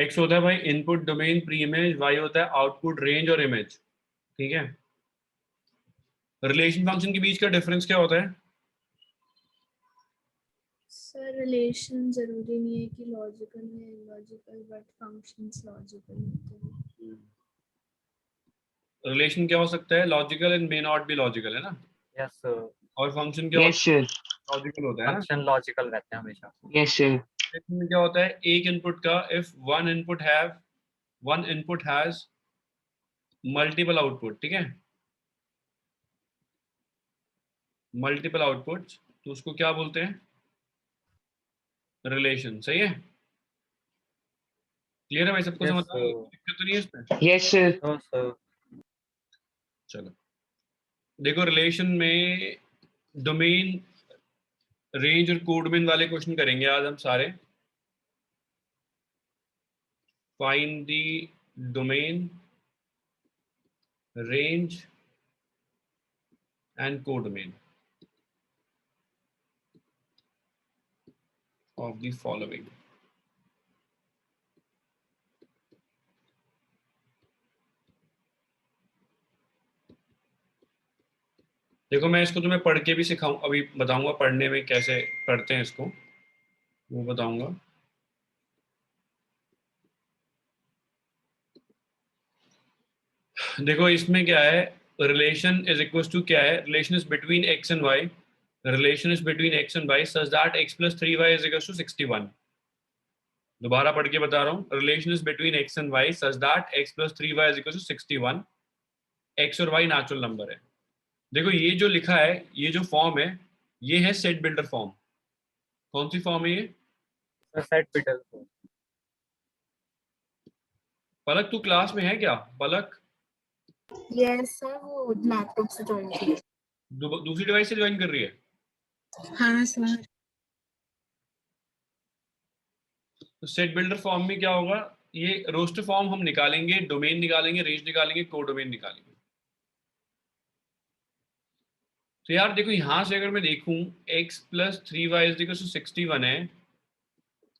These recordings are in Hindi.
एक्स होता है भाई input domain pre image, Y होता है आउटपुट रेंज और इमेज, ठीक है। रिलेशन फंक्शन के बीच का डिफरेंस क्या होता है? सर रिलेशन जरूरी नहीं है कि लॉजिकल में इलॉजिकल, बट फंक्शंस लॉजिकल होते हैं। रिलेशन क्या हो सकता है? Logical and may not be logical, है ना। Yes sir. और फंक्शन क्या यस सर। लॉजिकल होता है ना। फंक्शन लॉजिकल रहते हैं हमेशा। Yes sir. इसमें क्या होता है, एक इनपुट का if one input has multiple output, ठीक है, मल्टीपल आउटपुट, तो उसको क्या बोलते हैं? रिलेशन। सही है, क्लियर है भाई सबको? Yes, समझ आ रही है? sir. दिक्कत तो नहीं है इसमें? Yes sir. No, sir. चलो देखो, रिलेशन में डोमेन, रेंज और कोडोमेन वाले क्वेश्चन करेंगे आज हम सारे। Find the domain, range and codomain of the following. देखो मैं इसको तुम्हें पढ़ के भी सिखाऊं, अभी बताऊंगा पढ़ने में कैसे पढ़ते हैं इसको, वो बताऊंगा। देखो इसमें क्या है, रिलेशन इज इक्वल टू क्या है, relation is between X and Y, relation is between X and Y such that x + 3y is equal to 61। दोबारा पढ़ के बता रहा हूँ, relation is between X and Y such that x + 3y is equal to 61। X और वाई नेचुरल नंबर है। देखो ये जो लिखा है, ये जो फॉर्म है, ये है सेट बिल्डर फॉर्म। कौन सी फॉर्म है ये? Set builder. पलक तू क्लास में है क्या? पलक यस सर, वो लैपटॉप से ज्वाइन किया। दूसरी डिवाइस से ज्वाइन कर रही है? हाँ सर। तो सेट बिल्डर फॉर्म में क्या होगा, ये रोस्टर फॉर्म हम निकालेंगे, डोमेन निकालेंगे, रेंज निकालेंगे, कोडोमेन निकालेंगे। तो यार देखो यहां से अगर मैं देखूं x + 3y = 61 है,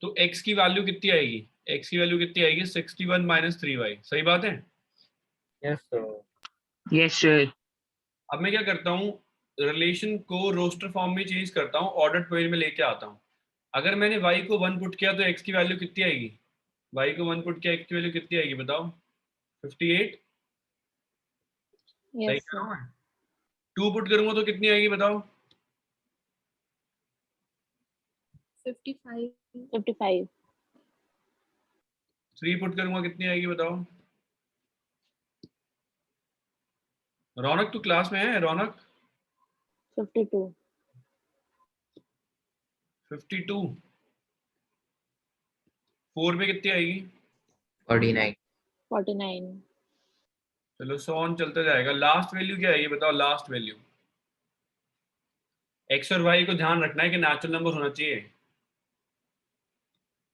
तो x की वैल्यू कितनी आएगी? x की वैल्यू कितनी आएगी? 61 - 3y। सही बात है। Yes sir. Yes sir. अब मैं क्या करता हूँ, रिलेशन को रोस्टर फॉर्म में चेंज करता हूँ, ऑर्डर ट्वेल में लेके आता हूँ। अगर मैंने y को 1 पुट किया तो x की वैल्यू कितनी आएगी? y को 1 पुट किया, x की वैल्यू कितनी आएगी बताओ? 58। सही यस कह रहा हूं सर। मैं? 2 पुट करूंगा तो कितनी आएगी बताओ? 55। 3 पुट करूंगा कितनी आएगी बताओ? रौनक तू क्लास में है? रौनक 52। 52। 4 में कितनी आएगी? 49। 49। चलो सो ऑन चलता जाएगा। लास्ट वैल्यू क्या है ये बताओ? लास्ट वैल्यू एक्स और वाई को ध्यान रखना है कि नेचुरल नंबर होना चाहिए।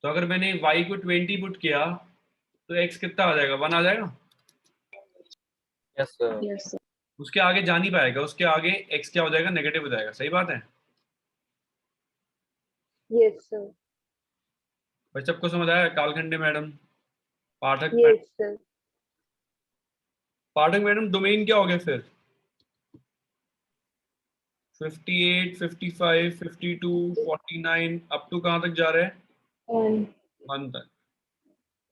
तो अगर मैंने y को 20 पुट किया तो x कितना आ जाएगा? 1 आ जाएगा। Yes sir. Yes sir. उसके आगे जा नहीं पाएगा, उसके आगे x क्या हो जाएगा? नेगेटिव हो जाएगा। सही बात है यस सर। भाई? सबको समझ आया? कालखंडे मैडम, पाठक यस सर। पाठक मैडम, डोमेन क्या हो गया फिर? 58, 55, 52, 49 अप टू कहाँ तक जा रहे हैं? 1 तक।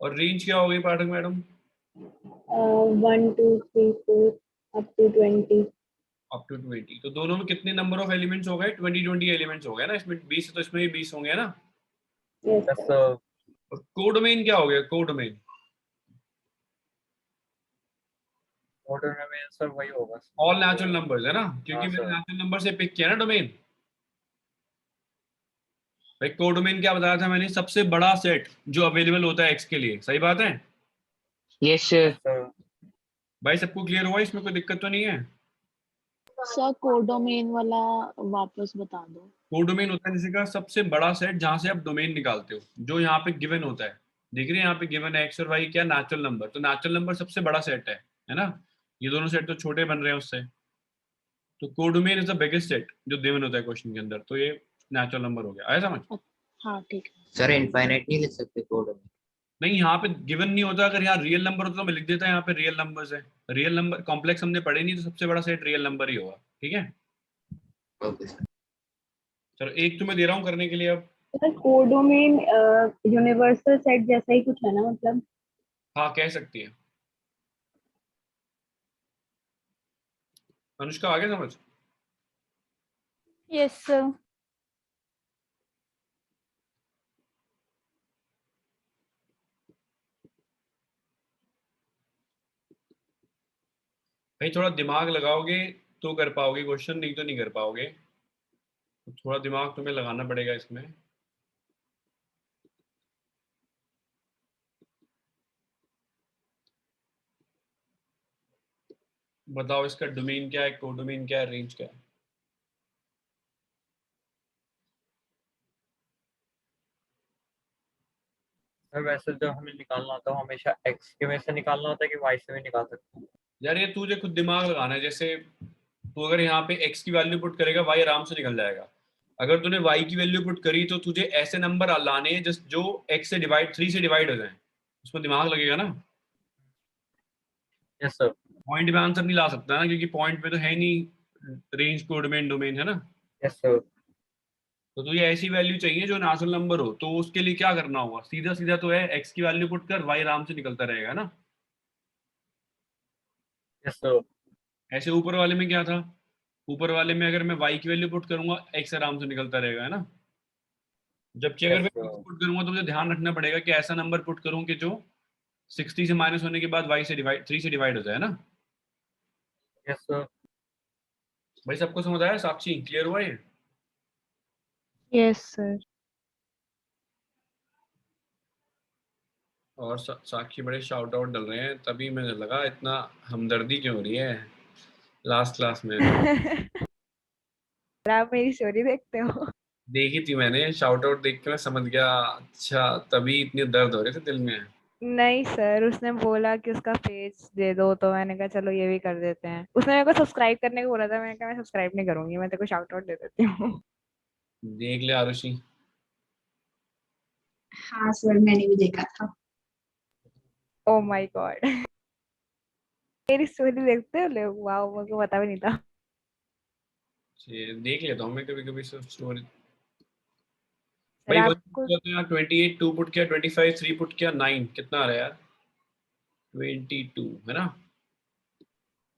और रेंज क्या हो गई Pathak madam? 1 2 3 4 up to 20। Up to 20। तो दोनों में कितने नंबर ऑफ एलिमेंट्स हो गए? 20 एलिमेंट्स हो गए ना इसमें। 20 तो इसमें भी 20 होंगे ना। Yes yes sir. सर। और कोडोमेन क्या हो गया? कोडोमेन ऑर्डर में सर वही होगा। ऑल नेचुरल नंबर्स है ना, क्योंकि हाँ, मैंने सर। नेचुरल नंबर से पिक किया ना डोमेन। भाई कोडोमेन क्या बताया था मैंने? सबसे बड़ा सेट जो अवेलेबल होता है एक्स के लिए। सही बात है यस सर। Yes sir. भाई? सबको क्लियर हुआ? इसमें कोई दिक्कत तो नहीं है? सर कोडोमेन वाला वापस बता दो। कोडोमेन होता है जैसे का सबसे बड़ा सेट जहां से आप डोमेन निकालते हो, जो यहाँ पे गिवन होता है। देख रहे हैं यहाँ पे गिवन है एक्स और वाई क्या? Natural number. तो नेचुरल नंबर सबसे बड़ा सेट है ना। ये दोनों सेट तो छोटे बन रहे हैं उससे। तो codomain is the biggest set जो गिवन होता है क्वेश्चन के अंदर। तो ये नेचुरल नंबर हो गया। आया समझ? हाँ ठीक है। सर इनफाइनाइट नहीं लिख सकते कोड में? नहीं, यहाँ पे गिवन नहीं होता। अगर यहाँ रियल नंबर होता तो मैं लिख देता, यहाँ पे रियल नंबर्स है। रियल नंबर कॉम्प्लेक्स हमने पढ़े नहीं, तो सबसे बड़ा सेट रियल नंबर ही होगा। ठीक है, चलो एक तो मैं दे रहा हूँ करने के लिए अब। सर कोडोमेन यूनिवर्सल सेट जैसा ही कुछ है ना, मतलब? हाँ, कह सकती है। अनुष्का आ गया समझ? Yes sir. भाई थोड़ा दिमाग लगाओगे तो कर पाओगे क्वेश्चन, नहीं तो नहीं कर पाओगे। तो थोड़ा दिमाग तुम्हें लगाना पड़ेगा इसमें। बताओ इसका डोमेन क्या है, कोडोमेन क्या है, रेंज क्या है? सर वैसे जो हमें निकालना होता है वो हमेशा x के में से निकालना होता है कि y से भी निकाल सकते हैं? यार ये तुझे खुद दिमाग लगाना है। जैसे तू अगर यहाँ पे x की वैल्यू पुट करेगा, y आराम से निकल जाएगा। अगर तूने y की वैल्यू पुट करी तो तुझे ऐसे नंबर लाने हैं जस्ट जो x से डिवाइड 3 से डिवाइड हो जाए। उसमें दिमाग लगेगा ना। Yes sir. पॉइंट में आंसर नहीं ला सकता ना, क्योंकि पॉइंट में तो है नहीं रेंज, कोडोमेन, डोमेन, है ना। Yes sir. तो तुझे ऐसी वैल्यू चाहिए जो नेचुरल नंबर हो। तो उसके लिए क्या करना होगा? सीधा सीधा तो है, x की वैल्यू पुट कर, y आराम से निकलता रहेगा ना। Yes sir. ऐसे ऊपर वाले में क्या था? ऊपर वाले में अगर मैं y की वैल्यू पुट करूंगा, x आराम से निकलता रहेगा, है ना। जबकि अगर यस मैं सर। x पुट करूंगा तो मुझे ध्यान रखना पड़ेगा कि ऐसा नंबर पुट करूं कि जो 60 से माइनस होने के बाद y से डिवाइड 3 से डिवाइड हो जाए ना। Yes sir. भाई सबको समझ आया? साक्षी क्लियर हुआ ये? Yes sir. और साक्षी बड़े शाउट आउट डल रहे हैं, तभी मुझे लगा इतना हमदर्दी क्यों हो रही है लास्ट क्लास में। आप मेरी स्टोरी देखते हो? देखी थी मैंने, शाउट आउट देख के मैं समझ गया। अच्छा, तभी इतने दर्द हो रहे थे दिल में। नहीं सर, उसने बोला कि उसका पेज दे दो, तो मैंने कहा चलो ये भी कर देते हैं। उसने मेरे को सब्सक्राइब करने को बोला था, मैंने कहा मैं सब्सक्राइब नहीं करूंगी, मैं तेरे को शाउट आउट दे देती हूँ। देख ले आरुषि। हाँ सर, मैंने भी देखा था। Oh my God. मेरी स्टोरी देखते हो लोग? वाह, मेरे को पता भी नहीं था। देख लेता हूँ मैं कभी कभी स्टोरी। सर भाई वो आपको 28 2 पुट किया, 25 3 पुट किया, 9 कितना आ रहा है यार? 22 है ना।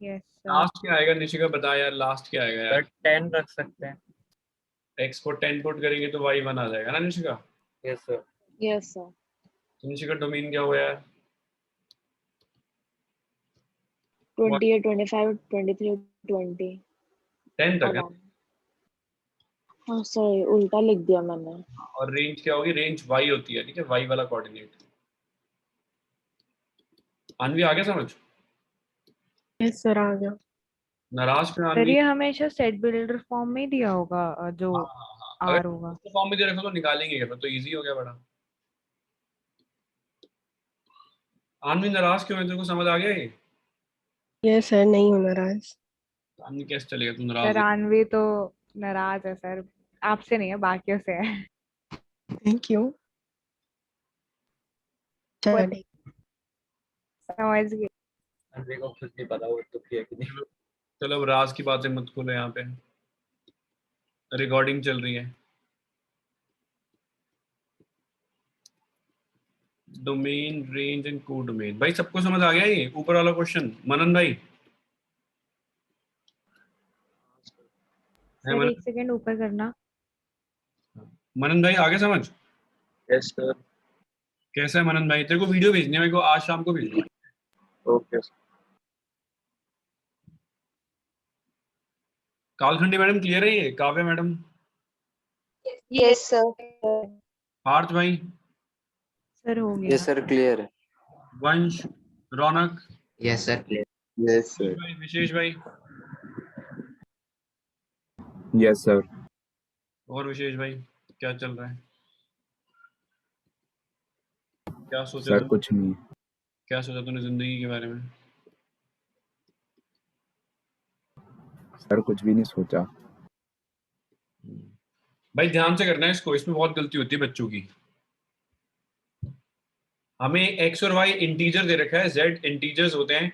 Yes sir. लास्ट क्या आएगा निशिका, बता यार, लास्ट क्या आएगा सर यार? 10 रख सकते हैं। x को 10 पुट करेंगे तो y 1 आ जाएगा ना Nishika. Yes sir. Yes sir. तो निशिका डोमेन क्या हुआ यार? 28, 25, 23, 20 10 तक और है। 1। हाँ सॉरी, उल्टा लिख दिया मैंने। और रेंज क्या होगी? रेंज y होती है, ठीक है, y वाला कोऑर्डिनेट। अनवी आ गया समझ? यस सर, आ गया। नाराज क्यों सर अनवी? ये हमेशा सेट बिल्डर फॉर्म में ही दिया होगा, जो हाँ हाँ हाँ, आर होगा। अगर फॉर्म में दे रखो तो निकालेंगे फिर तो इजी हो गया बड़ा। अनवी नाराज क्यों है? तेरे को समझ आ गया ये? यस सर, नहीं हूँ नाराज। अनवी कैसे चलेगा तू नाराज सर है? आणवी तो नाराज है सर, आपसे नहीं है, बाकियों से है। Thank you. वो चलिए। समझ गई। अनवी को खुद नहीं पता वो दुखी है कि नहीं। चलो अब राज की बातें मत खोलो, यहाँ पे रिकॉर्डिंग चल रही है। Domain, range and codomain. भाई सबको समझ आ गया ये ऊपर वाला क्वेश्चन? मनन भाई है? सर मनन, एक सेकंड ऊपर करना। मनन भाई आगे समझ? Yes sir. कैसा है मनन भाई? तेरे को वीडियो भेजनी है मेरे को, आज शाम को भेजना। ओके। कालखंडी मैडम क्लियर है ये? Kavya madam? Yes sir. Parth भाई? सर हो गया। यस सर, क्लियर है। Vansh, Raunak, yes sir, clear. Yes sir. भाई, विशेष भाई यस सर। और विशेष भाई क्या चल रहा है? क्या सोचा सर तुम? कुछ नहीं। क्या सोचा तूने जिंदगी के बारे में? सर कुछ भी नहीं सोचा। भाई ध्यान से करना है इसको, इसमें बहुत गलती होती है बच्चों की। हमें x और y इंटीजर दे रखा है, z इंटीजर्स होते हैं,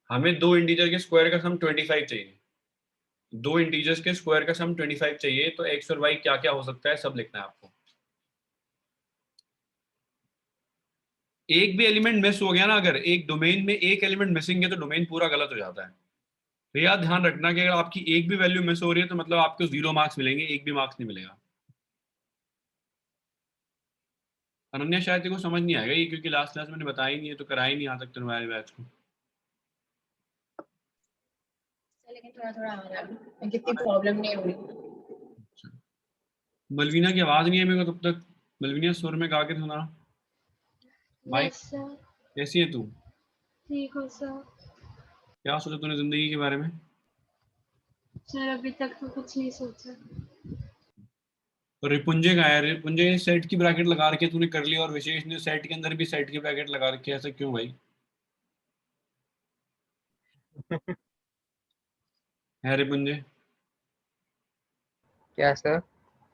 हमें दो इंटीजर के स्क्वायर का सम 25 चाहिए, दो इंटीजर्स के स्क्वायर का सम 25 चाहिए, तो x और y क्या क्या हो सकता है सब लिखना है आपको। एक भी एलिमेंट मिस हो गया ना, अगर एक डोमेन में एक एलिमेंट मिसिंग है तो डोमेन पूरा गलत हो जाता है। तो यार ध्यान रखना कि अगर आपकी एक भी वैल्यू मिस हो रही है तो मतलब आपको 0 मार्क्स मिलेंगे, एक भी मार्क्स नहीं मिलेगा। अनन्या शायद तेरे को समझ नहीं आएगा ये, क्योंकि लास्ट क्लास मैंने बताया ही नहीं है, तो कराया ही नहीं आज तक तुम्हारे बैच को। लेकिन थोड़ा थोड़ा आ रहा है, कितनी प्रॉब्लम नहीं हो रही। मलवीना की आवाज नहीं है मेरे को तब तक। मलवीना सुर में गा के सुना। भाई यस सर, कैसी है तू? ठीक हो सर। क्या सोचा तूने जिंदगी के बारे में? सर अभी तक तो कुछ नहीं सोचा। तो रिपुंजे का है, रिपुंजे सेट की ब्रैकेट लगा रखी है तूने कर लिया, और विशेष ने सेट के अंदर भी सेट की ब्रैकेट लगा रखी है, ऐसा क्यों भाई? है रिपुंजे? क्या सर?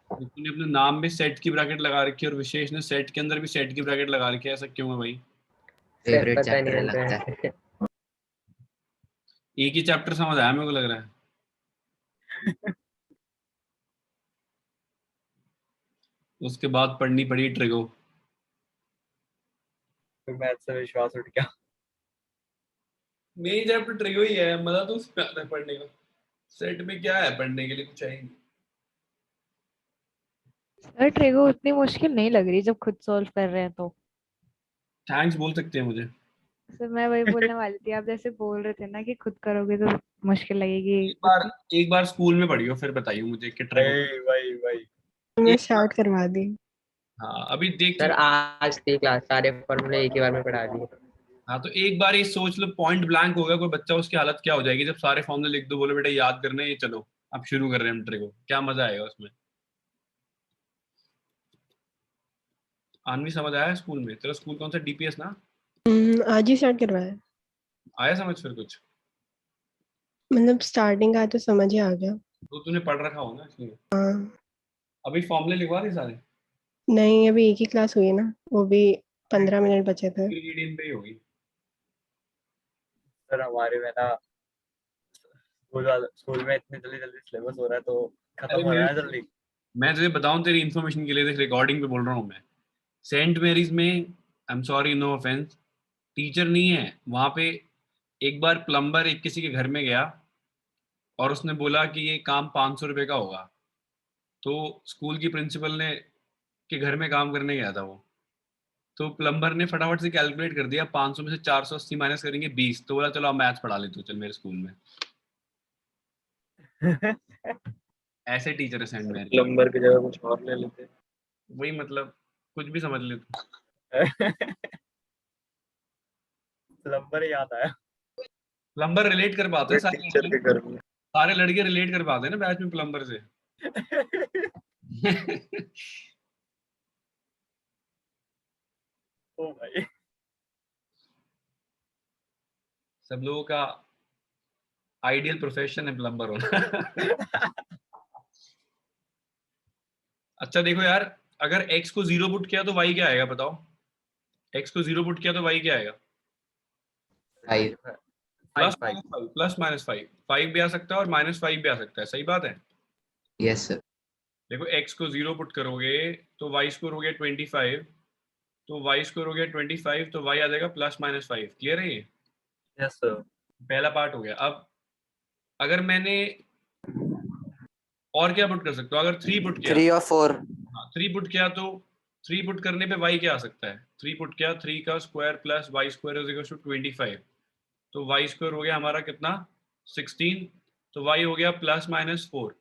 तूने अपने नाम में सेट की ब्रैकेट लगा रखी है और विशेष ने सेट के अंदर भी सेट की ब्रैकेट लगा रखी है, ऐसा क्यों है भाई? फेवरेट पता नहीं चैप्टर लगता लगता है। है। एक ही चैप्टर समझ आया मेरे को लग रहा है। उसके बाद पढ़नी पड़ी ट्रिगो। तो मैथ से विश्वास उठ गया। मेन चैप्टर ट्रिगो ही है, मजा तो उसमें आता है पढ़ने का। सेट में क्या है पढ़ने के लिए, कुछ है ही नहीं। सर ट्रिगो उतनी मुश्किल नहीं लग रही जब खुद सॉल्व कर रहे हैं तो। थैंक्स बोल सकते हैं मुझे। सर मैं वही बोलने वाली थी, आप जैसे बोल रहे थे ना कि खुद करोगे तो मुश्किल लगेगी एक बार एक बार स्कूल में पढ़ियो फिर बताइयो मुझे कि ट्रिगो। भाई मैं स्टार्ट करवा दी। हाँ अभी देख। सर आज की क्लास सारे फॉर्मूले एक ही बार में पढ़ा दिए। हाँ तो एक बार ये सोच लो, पॉइंट ब्लैंक होगा कोई बच्चा, उसकी हालत क्या हो जाएगी जब सारे फॉर्मूले लिख दो, बोले बेटा याद करना है ये, चलो अब शुरू कर रहे हैं हम ट्रिगो, क्या मजा आएगा उसमें। आनवी समझ आया स्कूल में? तेरा स्कूल कौन सा, डीपीएस ना? आज ही स्टार्ट करवाया। आया समझ फिर कुछ? मतलब स्टार्टिंग का तो समझ ही आ गया। तो तूने पढ़ रखा होगा इसलिए। हाँ, अभी फॉर्मूले लिखवा दे सारे? नहीं अभी एक ही क्लास हुई ना, वो भी 15 मिनट बचे थे। रीडिंग पे ही होगी। सर हमारे में ना स्कूल में इतनी जल्दी जल्दी सिलेबस हो रहा है तो खत्म हो रहा है जल्दी। मैं तुझे बताऊं तेरी इन्फॉर्मेशन के लिए, देख रिकॉर्डिंग पे बोल रहा हूँ मैं। सेंट मेरीज में, I am sorry no offence, teacher नहीं है वहां पे। एक बार प्लम्बर एक किसी के घर में गया और उसने बोला कि ये काम 500 रुपये का होगा, तो स्कूल की प्रिंसिपल ने के घर में काम करने गया था वो, तो प्लम्बर ने फटाफट से कैलकुलेट कर दिया 500 में से 480 माइनस करेंगे 20, तो बोला चलो आप मैथ्स पढ़ा लेते हो चल मेरे स्कूल में। ऐसे टीचर है सेंट मेरी। प्लम्बर की जगह कुछ और ले लेते। वही मतलब कुछ भी समझ ले तू। प्लम्बर ही याद आया। प्लम्बर रिलेट कर पाते हैं टीचर के घर में। सारे लड़के रिलेट कर पाते हैं ना बैच में प्लम्बर से। ओ भाई सब लोगों का आइडियल प्रोफेशन है प्लम्बर होना। अच्छा देखो यार, अगर x को 0 पुट किया तो y क्या आएगा बताओ? x को 0 पुट किया तो y क्या आएगा? 5 प्लस माइनस 5, 5 भी आ सकता है और -5 भी आ सकता है, सही बात है। Yes sir. देखो x को 0 पुट करोगे तो y स्कोर हो गया 25, तो y स्कोर हो गया 25, तो y आ जाएगा +-5। क्लियर है ये? Yes sir. पहला पार्ट हो गया। अब अगर मैंने और क्या पुट कर सकता हूँ, अगर 3 पुट किया, 3 और 4। हाँ 3 पुट किया तो 3 पुट करने पे y क्या आ सकता है? 3 पुट किया, 3 का square plus y square is equal to 25, तो y स्क्वायर हो गया हमारा कितना? 16, तो y हो गया +-4,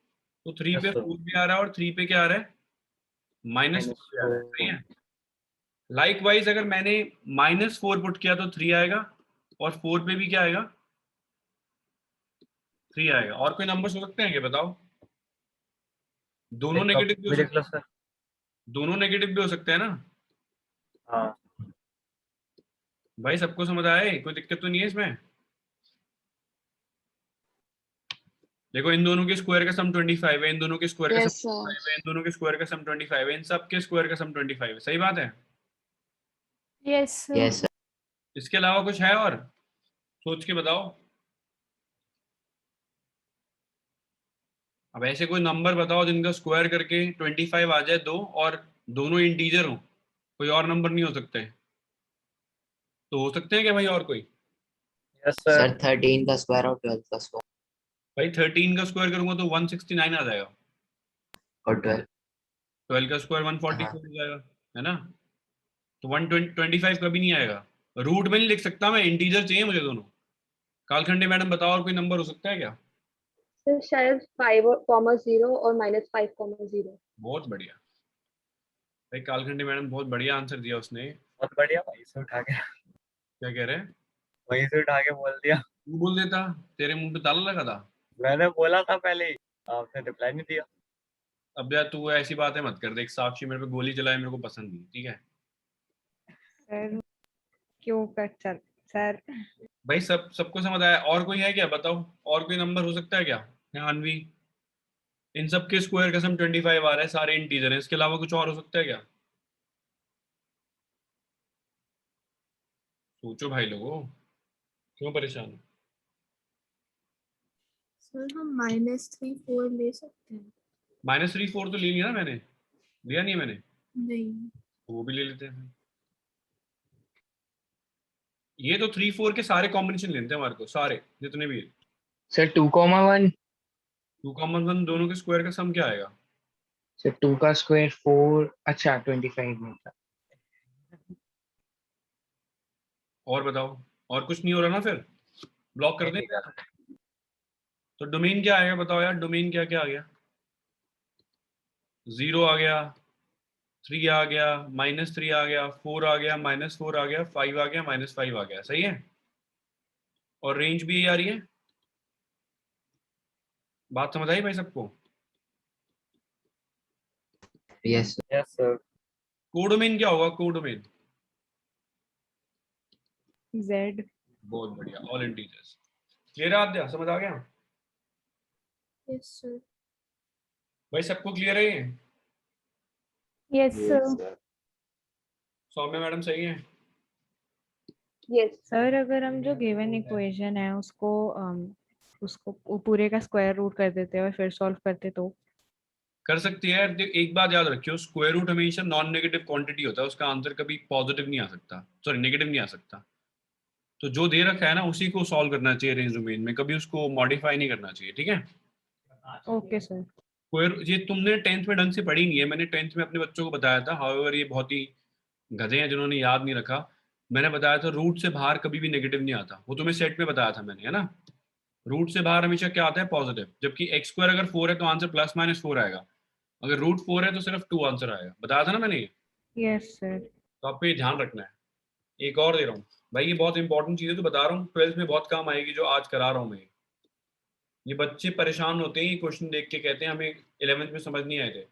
तो 3 पे 4 भी आ रहा है और 3 पे क्या आ रहा है? -4 भी आ रहा है, सही है। लाइकवाइज अगर मैंने -4 पुट किया तो 3 आएगा और 4 पे भी क्या आएगा? 3 आएगा। और कोई नंबर हो सकते हैं क्या बताओ? दोनों नेगेटिव भी हो सकते हैं, दोनों नेगेटिव भी हो सकते हैं ना? हाँ भाई सबको समझ आया है? कोई दिक्कत तो नहीं है इसमें? देखो इन दोनों के स्क्वायर का सम 25 है, इन दोनों के स्क्वायर का सम 25 है, इन दोनों के स्क्वायर का सम 25 है, इन सब के स्क्वायर का सम 25 है, सही बात है। Yes, sir. Yes, sir. इसके अलावा कुछ है और सोच के बताओ। अब ऐसे कोई नंबर बताओ जिनका स्क्वायर करके 25 आ जाए दो, और दोनों इंटीजर हो, कोई और नंबर नहीं हो सकते? तो हो सकते हैं क्या भाई और कोई? Yes sir. सर 13 का स्क्वायर और 12 का स्क्वायर भाई 13 का स्क्वायर करूंगा तो 169 आ जाएगा, और 12। 12 का स्क्वायर 144 हो जाएगा, है ना? तो 125 कभी नहीं आएगा। रूट में नहीं लिख सकता मैं, इंटीजर चाहिए मुझे दोनों। कालखंडे मैडम बताओ और कोई नंबर हो सकता है क्या? सर शायद 5,0 और -5,0। बहुत बढ़िया भाई, कालखंडे मैडम बहुत बढ़िया आंसर दिया उसने। बहुत बढ़िया, वहीं से उठा के क्या कह रहे हैं? बोल दिया। तू बोल देता, तेरे मुंह पे ताला लगा था। मैंने बोला था पहले ही, आपने रिप्लाई नहीं दिया। अब यार तू ऐसी बातें मत कर, देख साक्षी मेरे पे गोली चलाए, मेरे को पसंद नहीं, ठीक है? सर क्यों कर चल सर। भाई सबको समझ आया? और कोई है क्या बताओ, और कोई नंबर हो सकता है क्या? अनवी, इन सब के स्क्वायर का सम 25 आ रहा है, सारे इंटीजर हैं, इसके अलावा कुछ और हो सकता है क्या? सोचो भाई लोगों, क्यों परेशान हो? सर हम -3 4 ले सकते हैं? -3 4 तो ले लिया ना मैंने, लिया नहीं है मैंने? नहीं। तो वो भी ले लेते हैं। ये तो 3 4 के सारे कॉम्बिनेशन लेते हैं हमारे को, सारे जितने भी। सर 2,1। 2,1 दोनों के स्क्वायर का सम क्या आएगा? सर 2 का स्क्वायर 4, अच्छा 25 में था। और बताओ, और कुछ नहीं हो रहा ना? फिर ब्लॉक कर दें? तो डोमेन क्या आएगा बताओ यार, डोमेन क्या क्या आ गया? 0 आ गया, 3 आ गया, -3 आ गया, 4 आ गया, -4 आ गया, 5 आ गया, -5 आ गया, सही है? और रेंज भी यही आ रही है। बात समझ आई भाई सबको? Yes sir. Yes sir. Codomain क्या होगा? Codomain Z। बहुत बढ़िया, ऑल इंटीजर्स। क्लियर है आद्या, समझ आ गया? Yes sir. भाई सबको क्लियर है ये? Yes sir. सौम्या मैडम सही है? यस सर अगर हम जो गिवन इक्वेशन है उसको पूरे का स्क्वायर रूट कर देते और फिर सॉल्व करते तो? कर सकती है। एक बात याद रखियो, स्क्वायर रूट हमेशा नॉन नेगेटिव क्वांटिटी होता है, उसका आंसर कभी पॉजिटिव नहीं आ सकता, सॉरी नेगेटिव नहीं आ सकता। तो जो दे रखा है ना उसी को सॉल्व करना चाहिए रेंज डोमेन में, कभी उसको मॉडिफाई नहीं करना चाहिए, ठीक है? Okay sir. स्क्वायर, ये तुमने 10th में ढंग से पढ़ी नहीं है, मैंने 10th में अपने बच्चों को बताया था। हाउएवर ये बहुत ही गधे हैं जिन्होंने याद नहीं रखा। मैंने बताया था रूट से बाहर कभी भी नेगेटिव नहीं आता, वो तुम्हें सेट में बताया था मैंने, है ना? रूट से बाहर हमेशा क्या आता है? पॉजिटिव। जबकि एक्स स्क्वायर अगर 4 है तो आंसर ±4 आएगा, अगर रूट 4 है तो सिर्फ 2 आंसर आएगा। बताया था ना मैंने ये? Yes sir. तो आपको ये ध्यान रखना है। एक और दे रहा हूँ भाई, ये बहुत इंपॉर्टेंट चीज़ है, तो बता रहा हूँ 12th में बहुत काम आएगी जो आज करा रहा हूँ मैं। ये बच्चे परेशान होते हैं ये क्वेश्चन देख के, कहते हैं हमें 11th में समझ नहीं आए थे।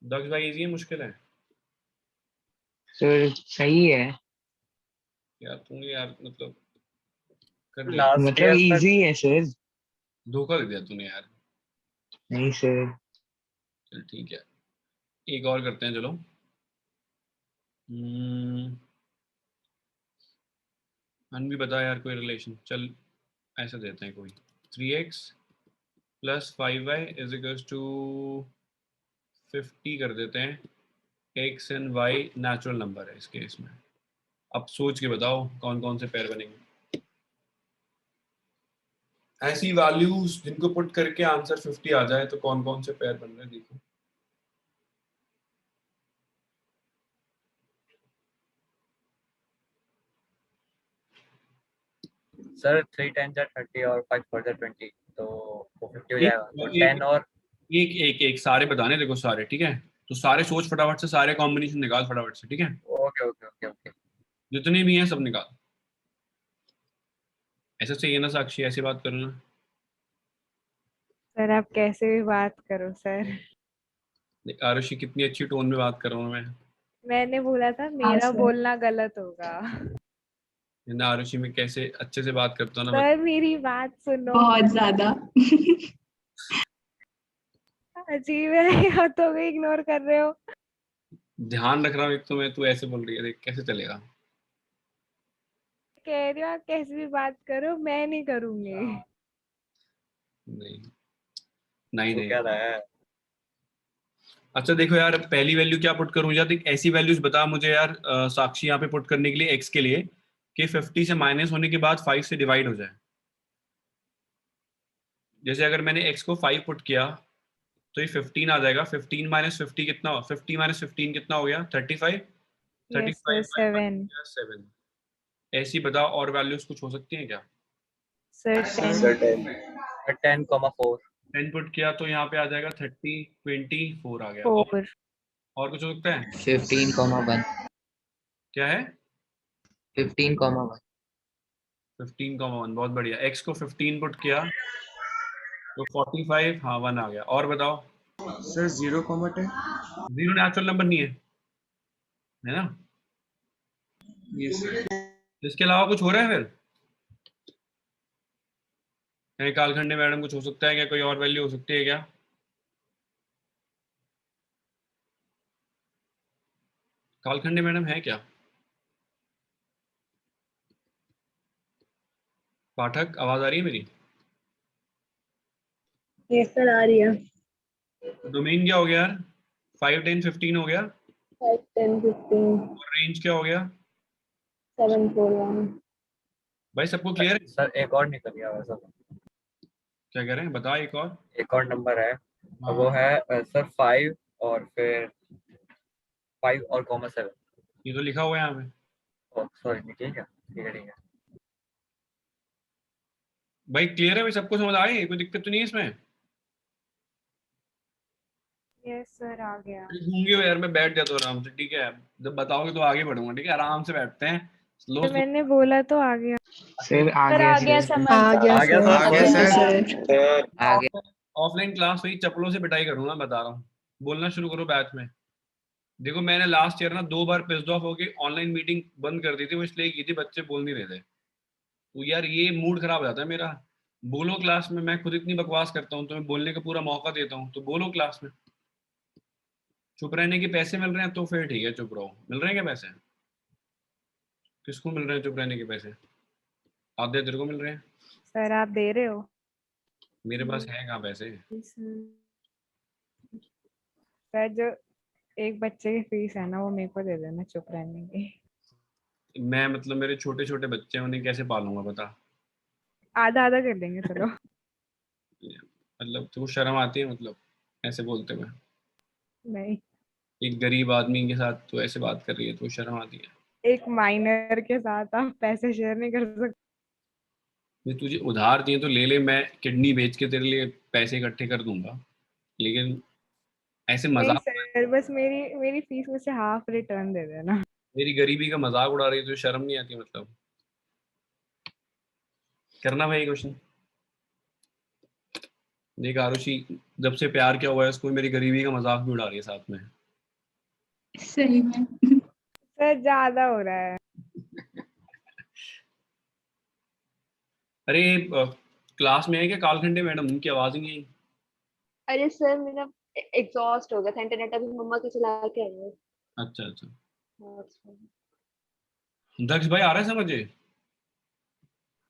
दक्ष भाई इजी है मुश्किल है? सर सही है, यार तूने यार मतलब कर दिया, लास्ट मतलब ईयर तक इजी है सर। धोखा दे दिया तूने यार। नहीं सर। चल ठीक है, एक और करते हैं चलो। भी बता यार कोई रिलेशन, चल ऐसा देते हैं कोई 3x + 5y = 50 कर देते हैं। x and y natural number है इस केस में। अब सोच के बताओ कौन कौन से पेयर बनेंगे, ऐसी वैल्यूज जिनको पुट करके आंसर 50 आ जाए, तो कौन कौन से पेयर बन रहे हैं देखो। सर 3 10 जा 30 और 5 4 जा 20, तो वो 50 हो एक जाएगा। तो एक 10 और एक एक एक सारे बताने देखो सारे, ठीक है? तो सारे सोच फटाफट से, सारे कॉम्बिनेशन निकाल फटाफट से, ठीक है? Okay okay okay okay. जितने भी हैं सब निकाल। ऐसा चाहिए ना साक्षी, ऐसी बात करो ना। सर आप कैसे भी बात करो सर। देख आरुषि कितनी अच्छी टोन में बात कर रहा हूँ मैं। मैंने बोला था मेरा सर। बोलना गलत होगा। ना आरुषि में कैसे अच्छे से बात करता हूँ ना सर मेरी बात सुनो। बहुत ज्यादा। अजीब है, या तो भी इग्नोर कर रहे हो। ध्यान रख रहा हूँ एक तो मैं, तू ऐसे बोल रही है, देख कैसे चलेगा। कह रही हूँ आप कैसी भी बात करो, मैं नहीं करूंगी। नहीं नहीं तो नहीं। क्या रहा है? अच्छा देखो यार, पहली वैल्यू क्या पुट करूं, या तो एक ऐसी वैल्यूज बता मुझे यार साक्षी, यहाँ पे पुट करने के लिए एक्स के लिए, कि 50 से माइनस होने के बाद 5 से डिवाइड हो जाए। जैसे अगर मैंने एक्स को 5 पुट किया तो ये 15 आ जाएगा। 15 माइनस 50 कितना, 50 माइनस 15 कितना हो गया, 35। Yes sir 7 7। ऐसी बताओ, और वैल्यूज कुछ हो सकती हैं क्या? सर 10 10,4 10 पुट किया तो यहाँ पे आ जाएगा 30, 24 आ गया। 4 और कुछ हो सकता है? 15,1 क्या है? 15,1 15,1, बहुत बढ़िया। एक्स को 15 पुट किया तो 45, हाँ 1 आ गया। और बताओ। सर 0,10 जीरो नेचुरल नंबर नहीं है, है ना? Yes sir. इसके अलावा कुछ हो रहा है फिर? कहीं कालखंडे मैडम कुछ हो सकता है क्या? कोई और वैल्यू हो सकती है क्या? कालखंडे मैडम है क्या? पाठक, आवाज आ रही है मेरी? यस सर आ रही है। डोमेन क्या हो गया यार? 5, 10, 15 हो गया। 5 10 15 और रेंज क्या हो गया? 7 4 1। भाई सबको क्लियर है? सर एक और निकल गया वैसा तो। क्या कह रहे हैं, बता एक और। एक और नंबर है, वो है सर 5 और फिर 5 और कॉमा 7। ये तो लिखा हुआ है यहाँ पे। सॉरी निकल गया, ठीक है ठीक है। भाई क्लियर है भाई, सबको समझ आए? कोई दिक्कत तो नहीं है इसमें? यस सर आ गया। घूंगे हो यार, मैं बैठ जाता हूँ आराम से, ठीक है? जब बताओगे तो आगे बढ़ूंगा, ठीक है? आराम से बैठते हैं, स्लो तो मैंने बोला तो आ गया। सर आ सर गया आ गया सर। समझ। आ गया सर। आ गया सर। आगे। ऑफलाइन क्लास हुई, चप्पलों से पिटाई करूंगा, बता रहा हूँ। बोलना शुरू करो बैच में। देखो मैंने लास्ट ईयर ना 2 बार पिस्ड ऑफ होके ऑनलाइन मीटिंग बंद कर दी थी, वो इसलिए की थी बच्चे बोल नहीं रहे थे। तो यार ये मूड खराब हो जाता है मेरा। बोलो क्लास में, मैं खुद इतनी बकवास करता हूँ, तो मैं बोलने का पूरा मौका देता हूँ, तो बोलो क्लास में। चुप रहने के पैसे मिल रहे हैं तो फिर ठीक है, चुप रहो। मिल रहे हैं क्या पैसे? किसको मिल रहे हैं चुप रहने के पैसे? आधे तेरे को मिल रहे हैं। सर आप दे रहे हो? मेरे पास है कहाँ पैसे? सर जो एक बच्चे की फीस है ना वो मेरे को दे देना चुप रहने की। मैं मतलब मेरे छोटे छोटे बच्चे हैं, उन्हें कैसे पालूंगा बता? आधा आधा कर देंगे चलो। मतलब तुझको शर्म आती है मतलब ऐसे बोलते हुए? नहीं, एक गरीब आदमी के साथ तो ऐसे बात कर रही है तो शर्म आती है? एक माइनर के साथ आप पैसे शेयर नहीं कर सकते। मैं तुझे उधार दिए तो ले ले, मैं किडनी बेच के तेरे लिए पैसे इकट्ठे कर दूंगा, लेकिन ऐसे नहीं मजाक। सर, बस मेरी मेरी फीस में से हाफ रिटर्न दे देना। मेरी गरीबी का मजाक उड़ा रही है, तो शर्म नहीं आती मतलब? करना भाई क्वेश्चन। देख आरुषि, जब से प्यार किया हुआ है उसको मेरी गरीबी का मजाक भी उड़ा रही है साथ में। सही में। सर ज्यादा हो रहा है। अरे क्लास में है क्या कालखंडे मैडम? उनकी आवाज ही नहीं आई। अरे सर मेरा एग्जॉस्ट हो गया था, इंटरनेट अभी मम्मा के चला के आई हूँ। अच्छा अच्छा। हाँ, अच्छा। दक्ष भाई आ रहा है समझे?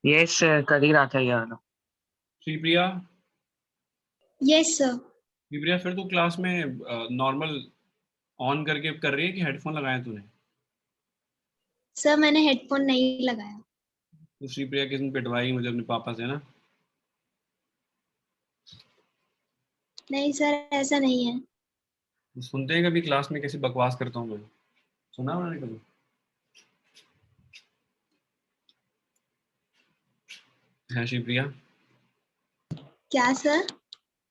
यस सर, कर ही रहा था यार। Sripriya, yes sir. श्रीप्रिया फिर तू क्लास में नॉर्मल ऑन करके कर रही है कि हेडफोन लगाया तूने? सर मैंने हेडफोन नहीं लगाया। तो श्रीप्रिया किस दिन पिटवाई मुझे अपने पापा से ना? नहीं सर ऐसा नहीं है। सुनते हैं कभी क्लास में कैसी बकवास करता हूँ मैं? सुना मैंने कभी? है श्रीप्रिया? क्या सर?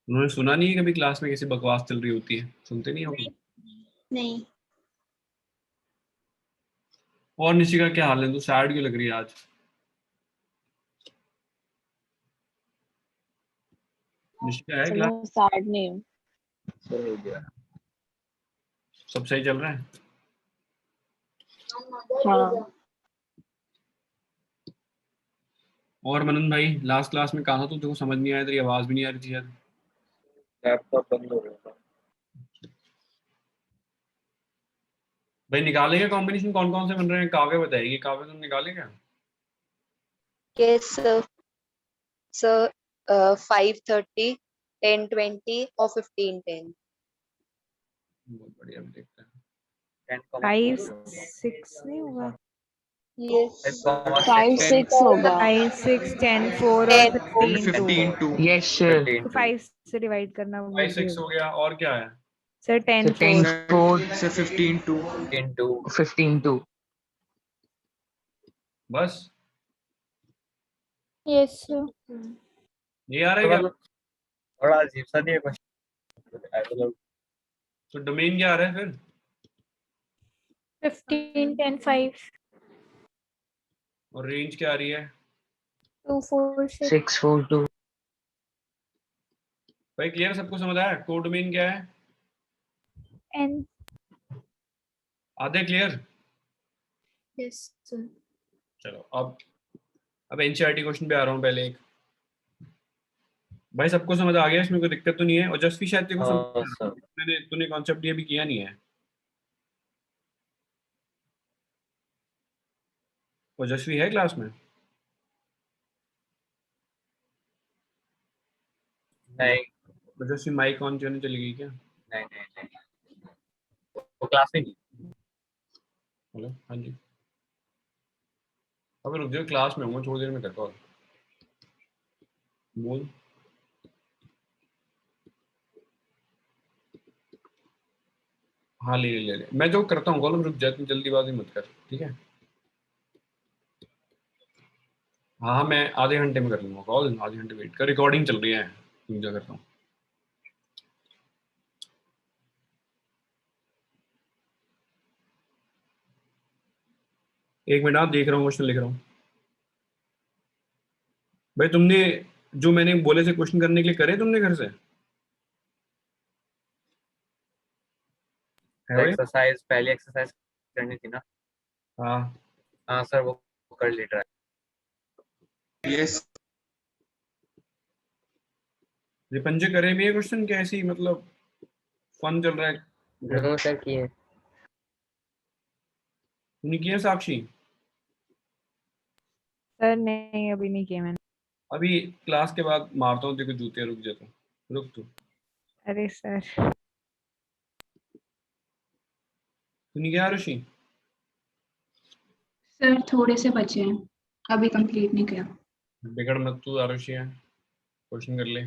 उन्होंने सुना नहीं है कभी क्लास में कैसी बकवास चल रही होती है? सुनते नहीं हो? नहीं। और निशिका क्या हाल है? तू सैड क्यों लग रही है आज? निशिका है क्लास? सैड नहीं हूँ। सब सही चल रहा है? हाँ। और मनन भाई, लास्ट क्लास में कहा था तू, तेरे को समझ नहीं आया, तेरी आवाज भी नहीं आ रही थी यार। लैपटॉप बंद हो गया था। भाई निकालेगा कॉम्बिनेशन कौन कौन से बन रहे हैं? काव्य बताएगी। काव्य तुम निकालेगा? Yes, sir. Sir, 5:30, 10:20 or 15:10. बहुत बढ़िया, भी देखते हैं। 5 10,6 6 नहीं होगा? Yes. 5 6 होगा 5 6 10 4 और 10, 15 2। Yes, sir. तो 5 से डिवाइड करना भूल 5 6 गई। हो गया, और क्या है? Sir 10 So 10 4 4 Sir, 15 2. 15 2. बस यस सर ये आ रहा है क्या? मतलब थोड़ा अजीब सा नहीं है क्वेश्चन, मतलब तो डोमेन क्या आ रहा है फिर? 15 10 5 और रेंज क्या आ रही है? 2 4 6 6 4 2. भाई क्लियर, सबको समझ आया? कोड डोमेन क्या है? एंड आधे क्लियर? Yes, sir. चलो अब एनसीईआरटी क्वेश्चन पे आ रहा हूँ। पहले एक, भाई सबको समझ आ गया, इसमें कोई दिक्कत तो नहीं है? और जस्ट शायद तेरे को हाँ समझ, सर तूने कॉन्सेप्ट ये भी किया नहीं है। ओजस्वी है क्लास में? नहीं ओजस्वी माइक ऑन करने चली गई क्या? नहीं नहीं नहीं, वो क्लास में नहीं। हेलो, हाँ जी। अभी रुक जाओ, क्लास में हूँ, थोड़ी देर में करता हूँ। बोल। हाँ ले मैं जो करता हूँ कॉलम, रुक जा, तुम जल्दीबाजी मत कर, ठीक है? हाँ मैं आधे घंटे में कर लूँगा कॉल, आधे घंटे वेट कर, रिकॉर्डिंग चल रही है, रुक जा करता हूँ। एक मिनट, आप देख रहा हूँ, क्वेश्चन लिख रहा हूँ। भाई तुमने जो मैंने बोले थे क्वेश्चन करने के लिए, करे तुमने घर से? है भाई? एक्सरसाइज, पहली एक्सरसाइज करनी थी ना। हाँ हाँ सर वो कर ली ट्राई। Yes. रिपंजे करे भी है क्वेश्चन? कैसी मतलब फन चल रहा है? नो सर किए. तूने किया साक्षी? सर नहीं, अभी नहीं किया मैंने। अभी क्लास के बाद मारता हूँ, देखो जूते, रुक जाता, रुक तू। अरे सर तूने किया ऋषि? सर थोड़े से बचे हैं, अभी कंप्लीट नहीं किया। बिगड़ मत तू, आरुषि है, क्वेश्चन कर ले।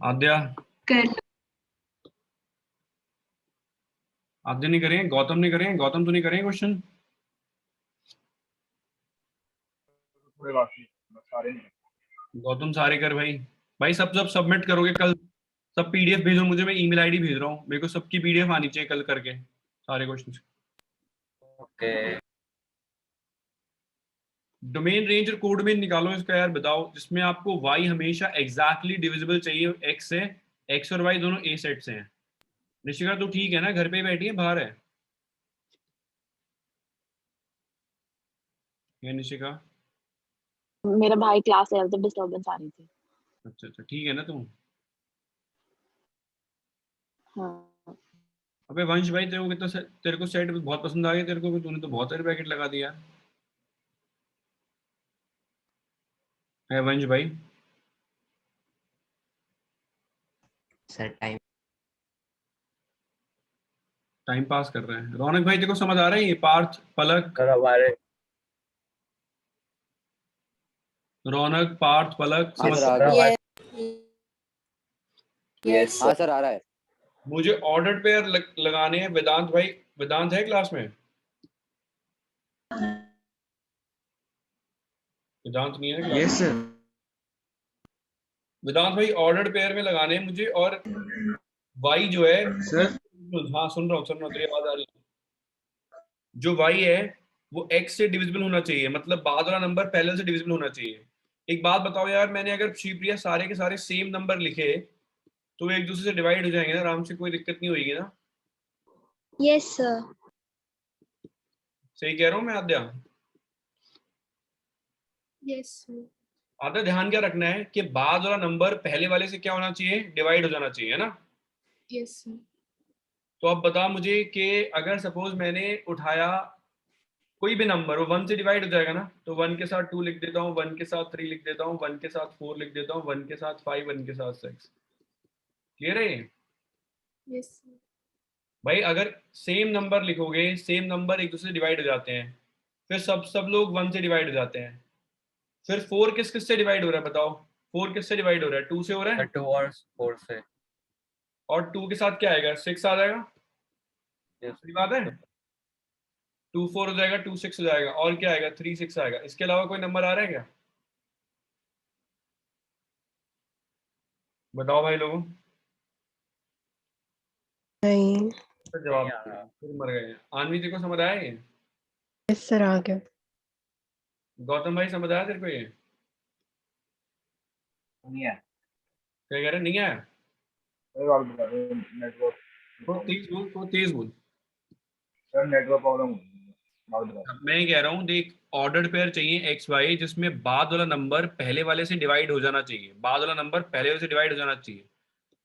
आद्या? कर आद्या नहीं करें, गौतम नहीं करें? गौतम तू नहीं करें क्वेश्चन? गौतम सारे कर भाई। भाई सब सबमिट करोगे कल? सब पीडीएफ भेजो मुझे, मैं ईमेल आईडी भेज रहा हूँ, मेरे को सबकी पीडीएफ आनी चाहिए कल करके, सारे क्वेश्चन। ओके डोमेन रेंज और कोड डोमेन निकालो इसका यार, बताओ जिसमें आपको y हमेशा एग्जैक्टली डिविजिबल चाहिए x से, x और y दोनों a सेट से हैं। निशिका तो ठीक है ना, घर पे ही बैठी है, बाहर है ये निशिका? मेरा भाई क्लास ले रहा था, डिस्टरबेंस आ रही थी। अच्छा ठीक है ना तुम? हाँ अबे वंश भाई, तेरे को कितना तेरे को सेट बहुत पसंद आ गया तेरे को, तूने तो बहुत सारे पैकेट लगा दिया है वंश भाई। सर टाइम पास कर रहे हैं। रौनक भाई तेरे को समझ आ रहा है ये? पार्थ, पलक, सर हमारे रौनक, पार्थ, पलक समझ? यस हाँ सर आ रहा है. मुझे ऑर्डर पेयर लगाने हैं। वेदांत भाई, वेदांत है क्लास में? वेदांत नहीं है क्लास? Yes sir. वेदांत भाई ऑर्डर पेयर में लगाने हैं मुझे, और वाई जो है, Sir. हाँ सुन रहा हूँ, तेरी आवाज आ रही है। जो वाई है वो एक्स से डिविजिबल होना चाहिए, मतलब बाद वाला नंबर पहले से डिविजिबल होना चाहिए। एक बात बताओ यार, मैंने अगर शिवप्रिया सारे के सारे सेम नंबर लिखे तो वो एक दूसरे से डिवाइड हो जाएंगे ना आराम से, कोई दिक्कत नहीं होगी ना? Yes sir. सही कह रहा हूँ मैं आद्या? Yes sir. आद्या ध्यान क्या रखना है कि बाद वाला नंबर पहले वाले से क्या होना चाहिए, डिवाइड हो जाना चाहिए, है ना? Yes sir. तो अब बता मुझे कि अगर सपोज मैंने उठाया कोई भी नंबर, वो 1 से डिवाइड हो जाएगा ना, तो 1 के साथ 2 लिख देता हूँ, 1 के साथ 3 लिख देता हूँ, 1 के साथ 4 लिख देता हूँ, 1 के साथ 5, 1 के साथ 6। क्लियर है? Yes. भाई अगर सेम नंबर लिखोगे, सेम नंबर एक दूसरे से डिवाइड हो जाते हैं, फिर सब लोग 1 से डिवाइड हो जाते हैं। फिर 4 किस किस से डिवाइड हो रहा है बताओ? 4 किस से डिवाइड हो रहा है? 2 से हो रहा है, 2 और 4 से। और 2 के साथ क्या आएगा? 6 आ जाएगा। Yes. सही बात है। 2 4 हो जाएगा, 2 6 हो जाएगा, और क्या आएगा? 3 6 आएगा। इसके अलावा कोई नंबर आ रहा है क्या? बताओ भाई लोगों। नहीं। तो जवाब नहीं आ रहा। फिर मर गए। आनवी जी को समझ आया ये? यस सर, आ गया। गौतम भाई समझ आया तेरे को ये? नहीं है। क्या कह रहे? नहीं आया? नेटवर्क तो तेज बोल, तो तेज बोल। सर नेटवर्क प्रॉब्लम अब मैं कह रहा हूँ देख, ऑर्डर्ड पेयर चाहिए एक्स वाई जिसमें बाद वाला नंबर पहले वाले से डिवाइड हो जाना चाहिए, बाद वाला नंबर पहले वाले से डिवाइड हो जाना चाहिए।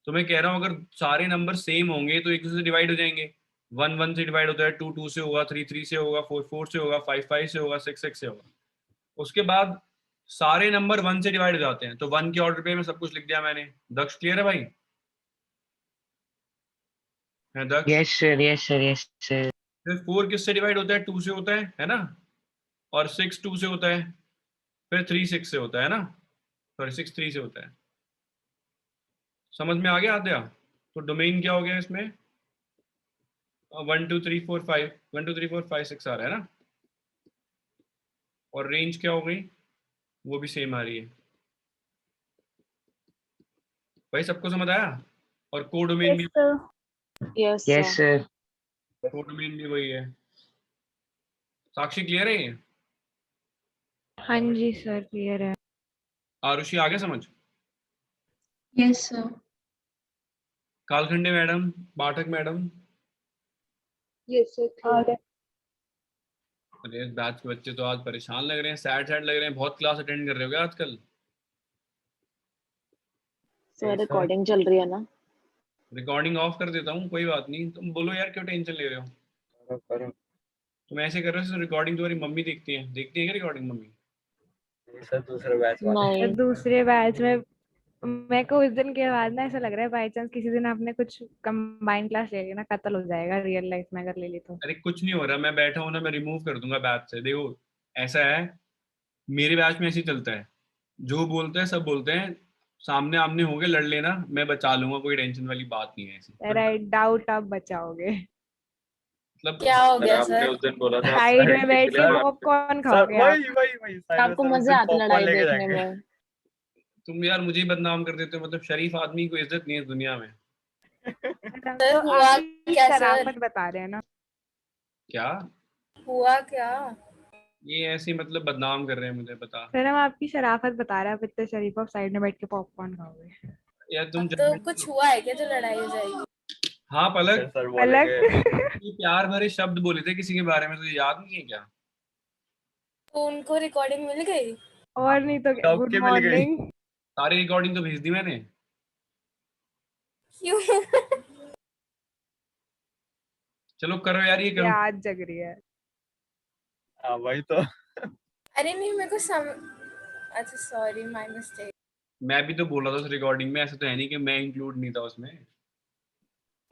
तो मैं कह रहा हूँ अगर सारे नंबर सेम होंगे तो एक दूसरे से डिवाइड हो जाएंगे। 1 1 से डिवाइड होता है, 2 2 से होगा, 3 3 से होगा, 4 4 से होगा, 5 5 से होगा, 6 6 से होगा। उसके बाद सारे नंबर 1 से डिवाइड हो जाते हैं, तो 1 के ऑर्डर पे में सब कुछ लिख दिया मैंने। दक्ष क्लियर है भाई? है दक्ष? Yes sir, yes sir, yes sir. फिर 4 किससे डिवाइड होता है? 2 से होता है ना? और 6 2 से होता है। फिर 3 6 से होता है ना? सॉरी 6 3 से होता है। समझ में आ गया आद्या? तो डोमेन क्या हो गया इसमें? 1 2 3 4 5, 1 2 3 4 5 6 आ रहा है ना? और रेंज क्या हो गई? वो भी सेम आ रही है। भाई सबको समझ आया? और कोडोमेन भी, यस Yes sir. कोडोमेन भी वही है। साक्षी क्लियर है ये? हाँ जी सर, क्लियर है। आरुषि आगे समझ? Yes, sir. कालखंडे मैडम, पाठक मैडम। Yes sir. अरे बैच के बच्चे तो आज परेशान लग रहे हैं, सैड सैड लग रहे हैं। बहुत क्लास अटेंड कर रहे हो क्या आजकल? सर रिकॉर्डिंग चल रही है ना। रिकॉर्डिंग ऑफ कर देता हूँ, कोई बात नहीं। तुम बोलो यार क्यों टेंशन ले रहे हो? करो। तुम ऐसे कर रहे हो रिकॉर्डिंग तुम्हारी मम्मी देखती है क्या रिकॉर्डिंग मम्मी? सर दूसरे बैच वाले। तो नहीं, दूसरे बैच में मेरे को उस दिन के बाद ना ऐसा लग रहा है बाई चांस किसी दिन आपने कुछ कंबाइंड क्लास ले ली ना, कत्ल हो जाएगा रियल लाइफ में अगर ले ली तो। अरे कुछ नहीं हो रहा, मैं बैठा हूँ ना, मैं रिमूव कर दूंगा बैच से। देखो ऐसा है, मेरे बैच में ऐसे ही चलता है, जो बोलते हैं सब बोलते हैं, सामने आमने होंगे लड़ लेना, मैं बचा लूंगा, कोई टेंशन वाली बात नहीं है ऐसी। राइट, डाउट आप बचाओगे। मतलब क्या हो गया आपने सर? उस दिन बोला था साइड में बैठ के सर, पॉपकॉर्न सर खाओगे आप। वही आपको मजा आता लड़ाई देखने में। तुम यार मुझे ही बदनाम कर देते हो, मतलब शरीफ आदमी को इज्जत नहीं है इस दुनिया में। तो हुआ आपकी क्या सर? शराफत बता रहे हैं ना। क्या? हुआ क्या? ये ऐसे ही मतलब बदनाम कर रहे हैं मुझे, बता। सर हम आपकी शराफत बता रहे हैं, आप इतने शरीफ आप साइड में बैठ के पॉपकॉर्न खाओगे। यार तुम तो कुछ हुआ है क्या जो लड़ाई हो जाएगी? हाँ पलक, सर अलग। बोलेंगे। ये प्यार भरे शब्द बोले थे किसी के बारे में, तुझे याद नहीं है क्या? तो उनको रिकॉर्डिंग मिल गई? और नहीं तो कब गुड के मिल गई? मॉर्निंग। सारी रिकॉर्डिंग तो भेज दी मैंने। क्यों? चलो करो यार, ये ये करो। आज जग रही है। हाँ वही तो। अरे नहीं, मेरे को अच्छा सॉरी, माय मिस्टेक। मैं भी तो बोला था उस रिकॉर्डिंग में, ऐसा तो है नहीं कि मैं इंक्लूड नहीं था उसमें।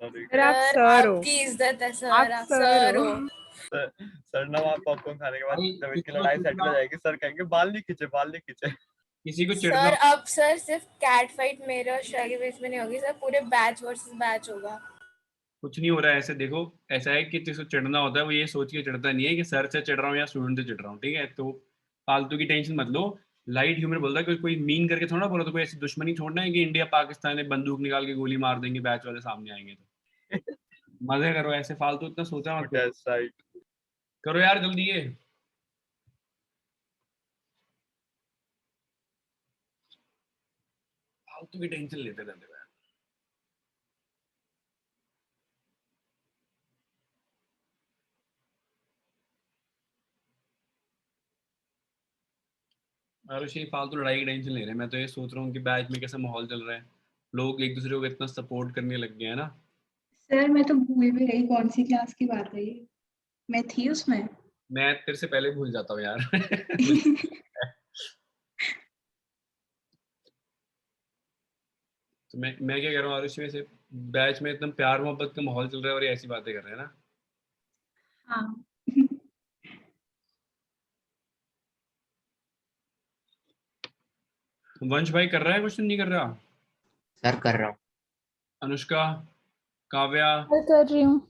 सर आप सर सर हो, आपकी इज्जत है सर, आप आप सर सर हो। हो। सर ना वहाँ पॉपकॉर्न खाने के बाद भाई, जब इनकी किसी को लड़ाई चिढ़ना- सेटल हो जाएगी सर कहेंगे बाल नहीं खींचे। किसी को सर चिढ़ना, अब सर सिर्फ कैट फाइट मेरे और श्रेया के बीच में नहीं होगी सर, पूरे बैच वर्सेस बैच होगा। कुछ नहीं हो रहा है ऐसे। देखो ऐसा है कि जिसको चिढ़ना होता है वो ये सोच के चिढ़ता नहीं है कि सर से चिढ़ रहा हूँ या स्टूडेंट से चिढ़ रहा हूँ, ठीक है? तो फालतू की टेंशन मत लो। लाइट ह्यूमर बोलता है, कोई मीन करके थोड़ा बोला, तो कोई ऐसी दुश्मनी छोड़ना है कि इंडिया पाकिस्तान में बंदूक निकाल के गोली मार देंगे बैच वाले सामने आएंगे तो। मजे करो ऐसे, फालतू इतना सोचा मत करो। करो यार जल्दी ये। फालतू की टेंशन लेते रहते हैं। आरुषि फालतू लड़ाई की टेंशन ले रहे हैं। मैं तो ये सोच रहा हूँ कि बैच में कैसा माहौल चल रहा है, लोग एक दूसरे को इतना सपोर्ट करने लग गए हैं ना। सर मैं तो भूल भी गई कौन सी क्लास की बात है ये, मैं थी उसमें। मैं तेरे से पहले भूल जाता हूँ यार। तो मैं क्या कह रहा हूँ आरुषि, में से बैच में एकदम प्यार मोहब्बत का माहौल चल रहा है और ये ऐसी बातें कर रहे हैं ना। हाँ। वंश भाई कर रहा है क्वेश्चन, नहीं कर रहा? सर कर रहा हूँ। अनुष्का, काव्या, मैं कर रही हूँ।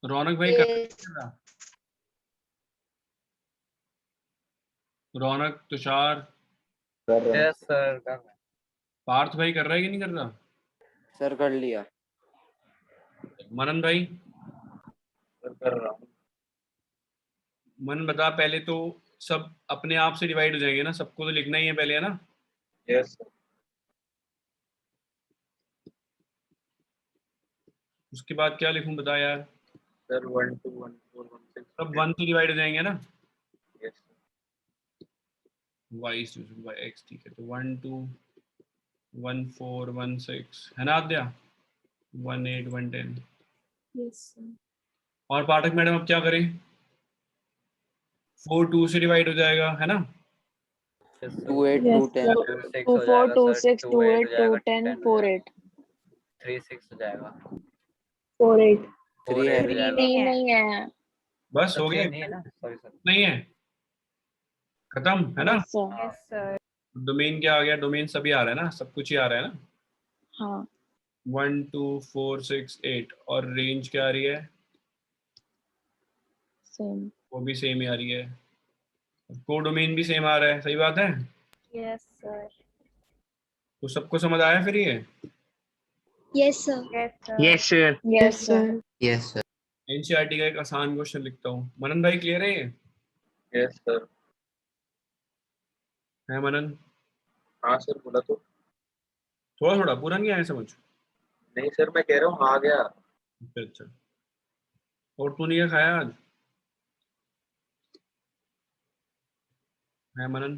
रौनक भाई कर रहा है? रौनक, तुषार, यस सर कर रहा पार्थ भाई कर रहा है कि नहीं कर रहा? सर कर लिया मनन भाई, सर कर रहा हूँ। मनन बता, पहले तो सब अपने आप से डिवाइड हो जाएंगे ना, सबको तो लिखना ही है पहले, है ना? Yes sir. उसके बाद क्या लिखूं बता यार? सर 1 2 1 4 1 6 सब 1 से डिवाइड हो जाएंगे ना? Yes y is divided by x, ठीक है। तो 1 2 1 4 1 6 है ना आद्या? 1 8 1 10। Yes sir. और पाठक मैडम अब क्या करें? 4 2 से डिवाइड हो जाएगा, है ना? 2 8 2 Yes, 10 sir. 6 2 हो 4 जाएगा 2 सर, 6 2 2 8 8 2 10 4 8 3 6 हो जाएगा 4 8 3 है हो जाएगा। नहीं नहीं है। बस हो गया? नहीं है ना, सॉरी सर। नहीं है, खत्म है ना? Yes, sir. Yes sir. Domain क्या आ गया? डोमेन सभी आ रहा है ना, सब कुछ ही आ रहा है ना? हाँ 1 2 4 6 8। और रेंज क्या आ रही है? सेम। वो भी सेम ही आ रही है। कोडोमेन भी सेम आ रहा है, सही बात है? Yes sir. तो सबको समझ आया फिर ये? Yes sir. Yes sir. Yes, sir. Yes, sir. Yes sir. NCERT का एक आसान क्वेश्चन लिखता हूँ। मनन भाई क्लियर है ये? Yes sir. है मनन? हाँ सर बोला तो। थोड़ा थोड़ा, पूरा नहीं आया समझ? नहीं सर मैं कह रहा हूँ आ गया। अच्छा। और तूने क्या खाया आज? है मनन?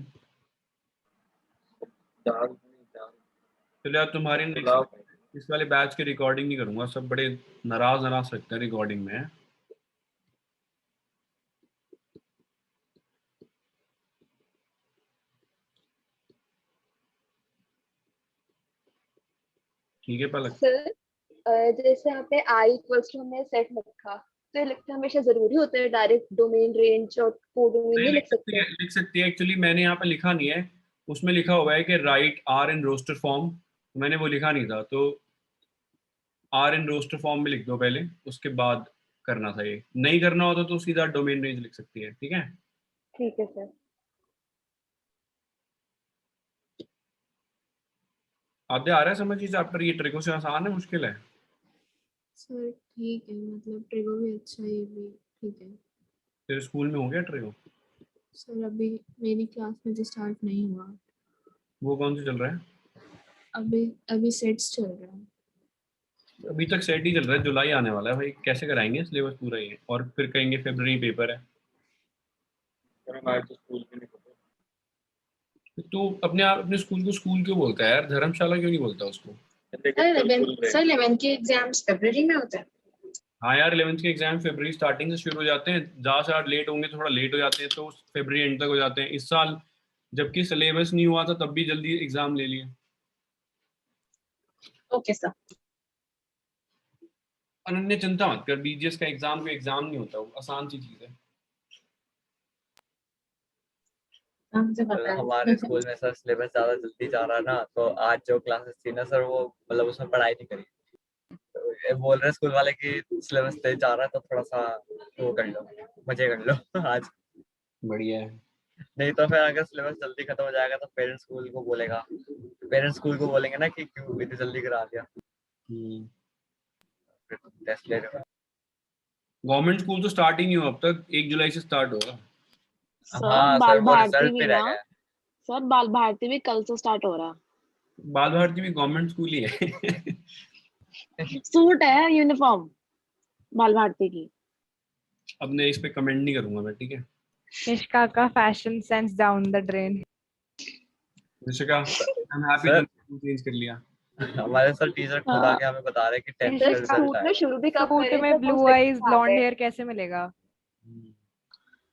दाल दाल चलिए आज तुम्हारी पुलाव इस वाले बैच की रिकॉर्डिंग नहीं करूंगा, सब बड़े नाराज लगते हैं रिकॉर्डिंग में। ठीक है पलक? सर जैसे यहाँ पे i इक्वल्स टू हमने सेट लिखा, तो ये लिखना हमेशा जरूरी होता है? डायरेक्ट डोमेन रेंज और कोडोमेन नहीं लिख सकते? लिख सकती है। एक्चुअली मैंने यहाँ पे लिखा नहीं है, उसमें लिखा हुआ है कि write R in roster form. मैंने वो लिखा नहीं था, तो आर इन रोस्टर फॉर्म में लिख दो पहले, उसके बाद करना था। ये नहीं करना होता तो सीधा डोमेन रेंज लिख सकती है, ठीक है? ठीक है सर। आधे आ रहा है समझ? चैप्टर ये ट्रिको से आसान है मुश्किल है? सर ठीक है, मतलब ट्रिगो भी अच्छा है, ये भी ठीक है। तेरे स्कूल में हो गया ट्रिको? सर अभी मेरी क्लास में तो स्टार्ट नहीं हुआ। वो कौन सा चल रहा है? अभी अभी सेट्स चल रहा है। अभी तक सेट ही चल रहा है, जुलाई आने वाला है भाई, कैसे कराएंगे सिलेबस पूरा ये? और फिर कहेंगे फरवरी पेपर है। सर हमारे तो स्कूल में नहीं पता। तो अपने स्कूल को स्कूल क्यों बोलता है यार? धर्मशाला क्यों नहीं बोलता उसको? सर 11th के एग्जाम्स फरवरी में होते हैं। हाँ यार, 11th के एग्जाम फरवरी स्टार्टिंग से शुरू हो जाते हैं, ज़्यादा से ज़्यादा लेट होंगे तो थोड़ा लेट हो जाते हैं, तो फरवरी एंड तक हो जाते हैं। इस साल जबकि सिलेबस नहीं हुआ था तब भी जल्दी एग्जाम ले लिए। Okay sir. अनन्य चिंता मत कर, बीजीएस का एग्जाम कोई एग्जाम नहीं होता, वो आसान सी चीज़ है। मुझे पता है। हमारे स्कूल में सर सिलेबस ज्यादा जल्दी जा रहा है ना, तो आज जो क्लासेस थी ना सर, वो मतलब उसमें पढ़ाई नहीं करी। तो ये बोल रहे स्कूल वाले कि सिलेबस तेज जा रहा है तो थोड़ा सा वो कर लो, मजे कर लो आज। बढ़िया है। नहीं तो फिर अगर सिलेबस जल्दी खत्म हो जाएगा तो पेरेंट्स स्कूल को बोलेंगे ना कि क्यों इतनी जल्दी करा दिया, फिर टेस्ट ले रहे हो। गवर्नमेंट स्कूल तो स्टार्ट ही नहीं हुआ अब तक, 1 जुलाई से स्टार्ट होगा। सर हाँ बाल सर वो भारती रिजल्ट भी भी रह ना, गया। सर बाल भारती भी कल से स्टार्ट हो रहा। बाल भारती भी गवर्नमेंट स्कूल ही है। सूट है यूनिफॉर्म बाल भारती की। अब मैं इस पे कमेंट नहीं करूंगा मैं, ठीक है? निष्का का fashion sense down the drain. Rishika, I am happy sir तुमने चेंज कर लिया। हमारे सर टीचर खुद हाँ। आके हमें बता रहे हैं कि 10th सर का रिजल्ट सूट आया। में शुरू भी कब सूट करे में तो ब्लू फर्स्ट आईज सेकंड आ ब्लॉन्ड गए। हेयर कैसे मिलेगा?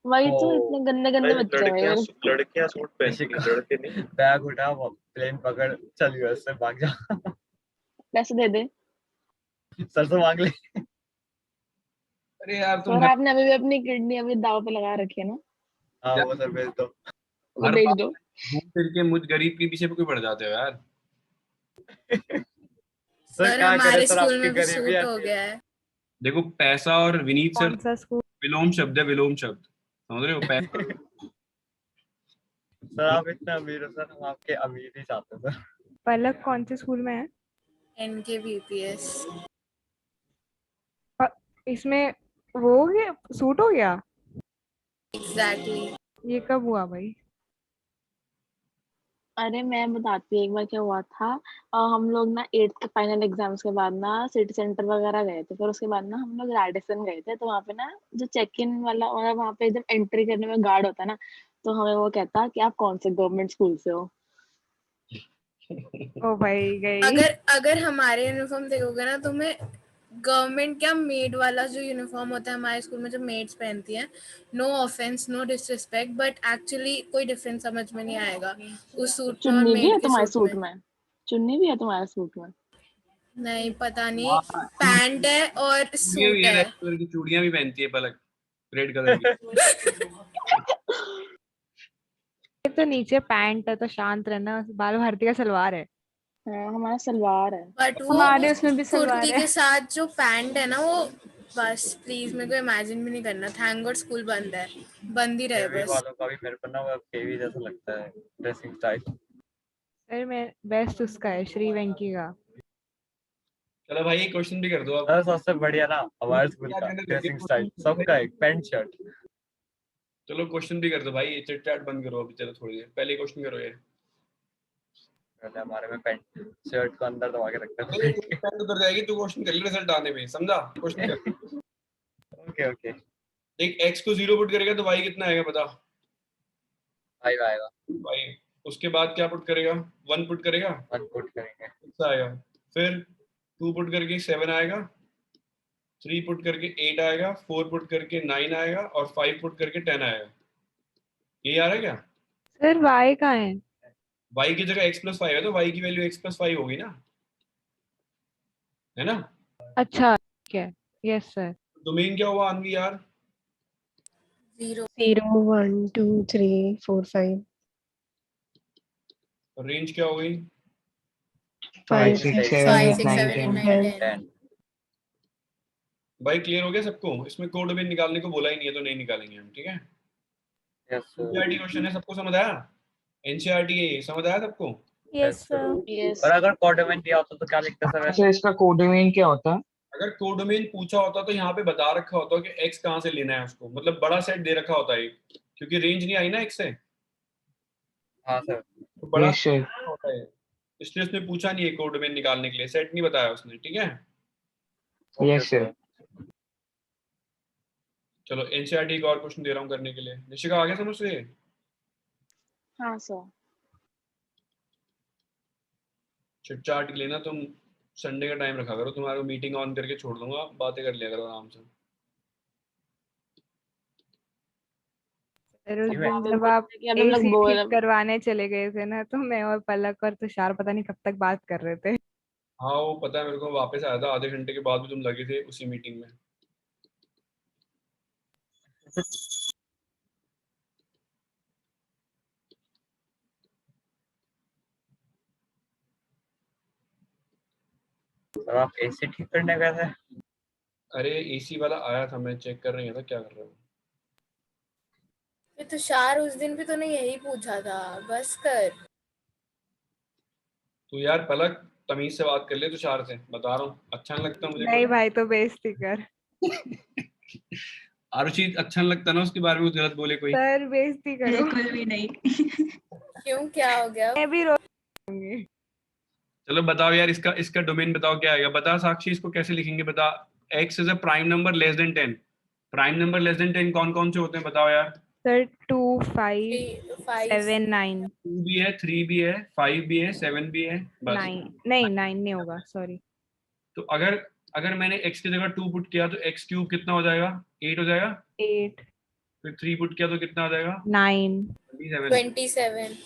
वही तो, ओ, इतने गंदे गंदे बच्चे हैं भाई। लड़कियां सूट पहनती हैं, लड़के नहीं। बैग उठा, प्लेन पकड़, चल यूएस से भाग जा। पैसे दे दे सर से मांग ले। अरे यार तुम सर, आपने अभी भी अपनी किडनी अभी दाव पे लगा रखी है ना, हाँ वो सर भेज दो। वो हर बेच बात दो। घूम फिर के मुझ गरीब के पीछे क्यों पड़ जाते हो यार? सर क्या करे सर, आपकी गरीबी सूट हो आती है। गया है। देखो पैसा और विनीत सर कौन सा स्कूल? विलोम शब्द है, विलोम शब्द, समझ रहे हो? पैसा सर आप इतना अमीर हो सर, हम आपके अमीर ही चाहते हैं सर। पलक कौन से स्कूल में है? NKVPS। इसमें वो हो गया, सूट हो गया? एग्जैक्टली। ये कब हुआ भाई? अरे मैं बताती हूँ एक बार क्या हुआ था। हम लोग ना 8th के फाइनल एग्जाम्स के बाद ना सिटी सेंटर वगैरह गए थे, फिर उसके बाद ना हम लोग रेडिसन गए थे। तो वहाँ पे ना जो चेक इन वाला, और वहाँ पे जब एंट्री करने में गार्ड होता है ना, तो हमें वो कहता कि आप कौन से गवर्नमेंट स्कूल से हो। ओ भाई गई। अगर अगर हमारे यूनिफॉर्म देखोगे ना, तो मैं गवर्नमेंट क्या मेड वाला जो यूनिफॉर्म होता है हमारे स्कूल में जो मेड्स पहनती हैं, no offence no disrespect, but actually कोई डिफरेंस समझ में नहीं आएगा उस सूट में और चुन्नी भी है मेड के तुम्हारे सूट सूट में। में? चुन्नी भी है तुम्हारे सूट में? नहीं पता नहीं, पैंट है और चूड़ियां भी सूट है, है। रेड कलर की चूड़ियां भी पहनती है पलक, रेड कलर की। ये तो नीचे पैंट है तो शांत रहना, बाल भारती का सलवार है। हाँ, हमारा सलवार है। बट वो हमारे उसमें भी सलवार कुर्ती है। के साथ जो पैंट है ना, वो बस प्लीज मेरे को इमेजिन भी नहीं करना। थैंक गॉड स्कूल बंद है, बंद ही रहे केवी बस। वालों का भी मेरे को ना वो केवी जैसा लगता है ड्रेसिंग स्टाइल। सर मैं बेस्ट उसका है, श्री वेंकी का। चलो भाई एक क्वेश्चन भी कर दो आप। सर सबसे बढ़िया ना हमारे स्कूल क्या का कहने लगे? ड्रेसिंग स्टाइल, सबका एक पैंट शर्ट। चलो क्वेश्चन भी कर दो भाई, चिट चैट बंद करो अभी, चलो थोड़ी देर पहले क्वेश्चन करो ये। पहले हमारे में पैंट शर्ट को अंदर दबा के रखते अरे थे। पैंट उतर जाएगी, तू क्वेश्चन कर ले रिजल्ट आने में, समझा? क्वेश्चन कर। Okay okay. देख x को 0 पुट करेगा तो y कितना आएगा बता? फाइव आएगा। y उसके बाद क्या पुट करेगा? 1 पुट करेगा, 1 पुट करेंगे। 6 आएगा। फिर 2 पुट करके 7 आएगा, 3 पुट करके 8 आएगा, 4 पुट करके 9 आएगा और 5 पुट करके 10 आएगा। ये आ रहा है क्या? सर वाई कहाँ है? y की जगह x+5 है तो y की वैल्यू x+5 होगी ना, है ना? अच्छा ठीक है, यस सर। डोमेन क्या हुआ अनवी यार? 0 0 1 2 3 4 5 और रेंज क्या हो गई? 5 5 6 6 7 5 8 6 9 7 8 10 9 10। 10। भाई क्लियर हो गया सबको? इसमें कोड डोमेन निकालने को बोला ही नहीं है तो नहीं निकालेंगे हम, ठीक है? यस एनसीईआरटी क्वेश्चन है, सबको समझ आया? एनसीईआरटी समझ आया सबको? Yes sir. यस। और अगर कोड में दिया होता तो क्या लिखते सर वैसे? अच्छा इसका कोड डोमेन क्या होता? अगर कोड डोमेन पूछा होता तो यहाँ पे बता रखा होता कि x कहाँ से लेना है उसको, मतलब बड़ा सेट दे रखा होता है क्योंकि रेंज नहीं आई ना x से, हाँ सर। तो बड़ा यस सर। होता है, इसलिए उसने पूछा नहीं है कोड डोमेन निकालने के लिए, सेट नहीं बताया उसने, ठीक है? Yes sir. चलो एनसीईआरटी का और क्वेश्चन दे रहा हूँ करने के लिए। निशिका आ गया समझ से? हाँ सर। चिट चाट लेना तुम, संडे का टाइम रखा करो, तुम्हारे को मीटिंग ऑन करके छोड़ दूंगा, बातें कर लिया करो आराम से। सर उस जी मैं- दिन जब आप कि अभी हम लोग एसी बोल ठीक करवाने चले गए थे ना, तो मैं और पलक और तुषार पता नहीं कब तक बात कर रहे थे। हाँ वो पता है मेरे को, वापस आया था आधे घंटे के बाद भी तुम लगे थे उसी मीटिंग में। सर आप एसी ठीक करने गए थे? अरे एसी वाला आया था, मैं चेक कर रही था क्या कर रहा हूँ। ये तुषार उस दिन भी तूने यही पूछा था, बस कर। तो यार पलक तमीज से बात कर ले तुषार से, बता रहा हूँ, अच्छा नहीं लगता मुझे। नहीं भाई तो बेइज्जती कर। आरुषि अच्छा नहीं लगता ना उसके बारे में गलत बोले कोई। सर बेइज्जती करो। बिल्कुल भी नहीं। क्यों, क्या हो गया? मैं भी रोऊंगी। चलो बताओ यार, इसका इसका डोमेन बताओ क्या आएगा? बता साक्षी, इसको कैसे लिखेंगे बता। x is a prime number less than 10। Prime number less than 10 कौन कौन से होते हैं बताओ यार? सर 2 5 5 7 9 2 भी है, 3 भी है, 5 भी है, 7 भी है, बस। 9 नहीं 9 नहीं होगा, सॉरी। तो अगर अगर मैंने x की जगह 2 पुट किया तो x क्यूब कितना हो जाएगा? 8 हो जाएगा। 8 फिर 3 पुट किया तो कितना आ जाएगा? 9 27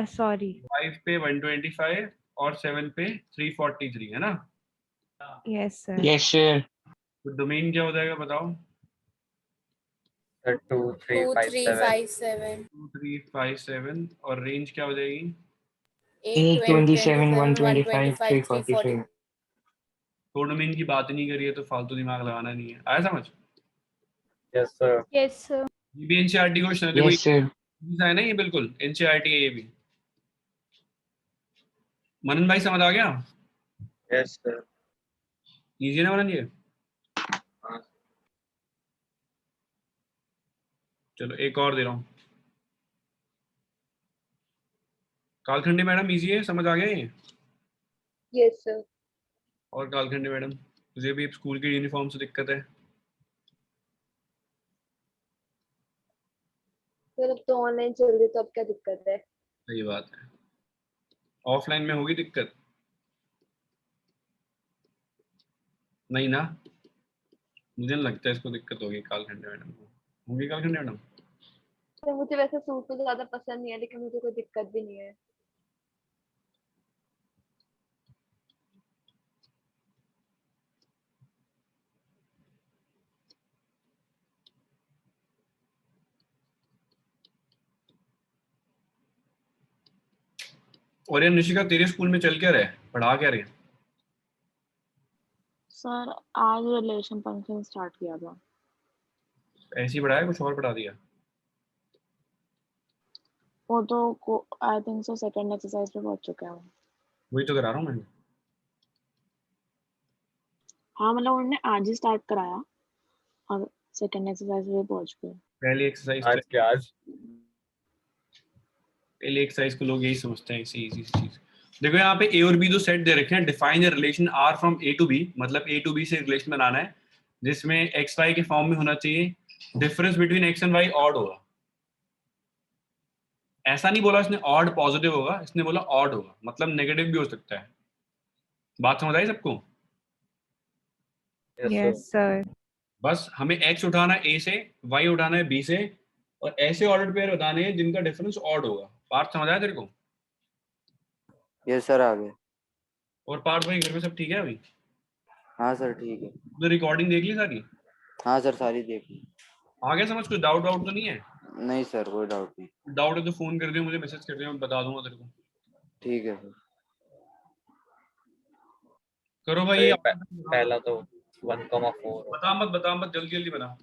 सॉरी 5 पे 125 और 7 पे 343 है ना? Yes sir. Yes, sir. तो डोमेन क्या हो जाएगा बताओ? सर 2 3 5 7 2357 2 3 5 7 और रेंज क्या हो जाएगी? 827, 125, 125 345. तो डोमेन की बात ही नहीं करी है तो फालतू दिमाग लगाना नहीं है। आया समझ? Yes sir. Yes sir. ये भी एनसीईआरटी क्वेश्चन है, देखो Yes, sir. है ना, ये बिल्कुल एनसीईआरटी है ये भी। मनन भाई समझ आ गया? Yes sir. इजी है ना मनन ये? हाँ चलो एक और दे रहा हूँ। कालखंडी मैडम इजी है, समझ आ गया ये? Yes sir. और कालखंडी मैडम तुझे भी स्कूल की यूनिफॉर्म से दिक्कत है? सर अब तो ऑनलाइन चल रही तो अब क्या दिक्कत है? सही बात है। ऑफलाइन में होगी दिक्कत? नहीं ना, मुझे नहीं लगता इसको दिक्कत होगी कालखंडी मैडम को। होगी कालखंडी मैडम? सर मुझे वैसे सूट तो ज्यादा पसंद नहीं है, लेकिन मुझे कोई दिक्कत भी नहीं है। और यार निशिका तेरे स्कूल में चल क्या रहा है, पढ़ा क्या रहे हैं? सर आज रिलेशन फंक्शन स्टार्ट किया था। ऐसे ही पढ़ाया, कुछ और पढ़ा दिया? वो तो I think so second exercise पे पहुंच चुका है। वही तो करा रहा हूँ मैं। हाँ मतलब उन्होंने आज ही स्टार्ट कराया और सेकंड एक्सरसाइज पे पहुंच गए। पहली एक्सरसाइज आज के आज पहली एक्सरसाइज को लोग यही समझते हैं, इसी इजी चीज। देखो यहाँ पे ए और बी दो सेट दे रखे हैं। Define a relation R from A to B, मतलब ए टू बी से रिलेशन बनाना है जिसमें एक्स वाई के फॉर्म में होना चाहिए। Difference between X and Y odd होगा। ऐसा नहीं बोला इसने ऑड पॉजिटिव होगा, इसने बोला ऑड होगा, मतलब नेगेटिव भी हो सकता है। बात समझ आई सबको? Yes sir. बस हमें एक्स उठाना है ए से, वाई उठाना है बी से, और ऐसे ऑर्डर पेयर बताने हैं जिनका डिफरेंस ऑड होगा। पार्थ समझ आया तेरे को? यस सर आ गए। और पार्थ भाई घर में सब ठीक है अभी? हाँ सर ठीक है। तो रिकॉर्डिंग देख ली सारी? हाँ सर सारी देख ली। आ गया समझ? कुछ डाउट डाउट तो नहीं है? नहीं सर कोई डाउट नहीं। डाउट है तो फोन कर दियो, मुझे मैसेज कर दियो, मैं बता दूंगा तेरे को। ठीक है सर। करो भाई। पहला तो 1,4 बता मत जल्दी जल्दी बता।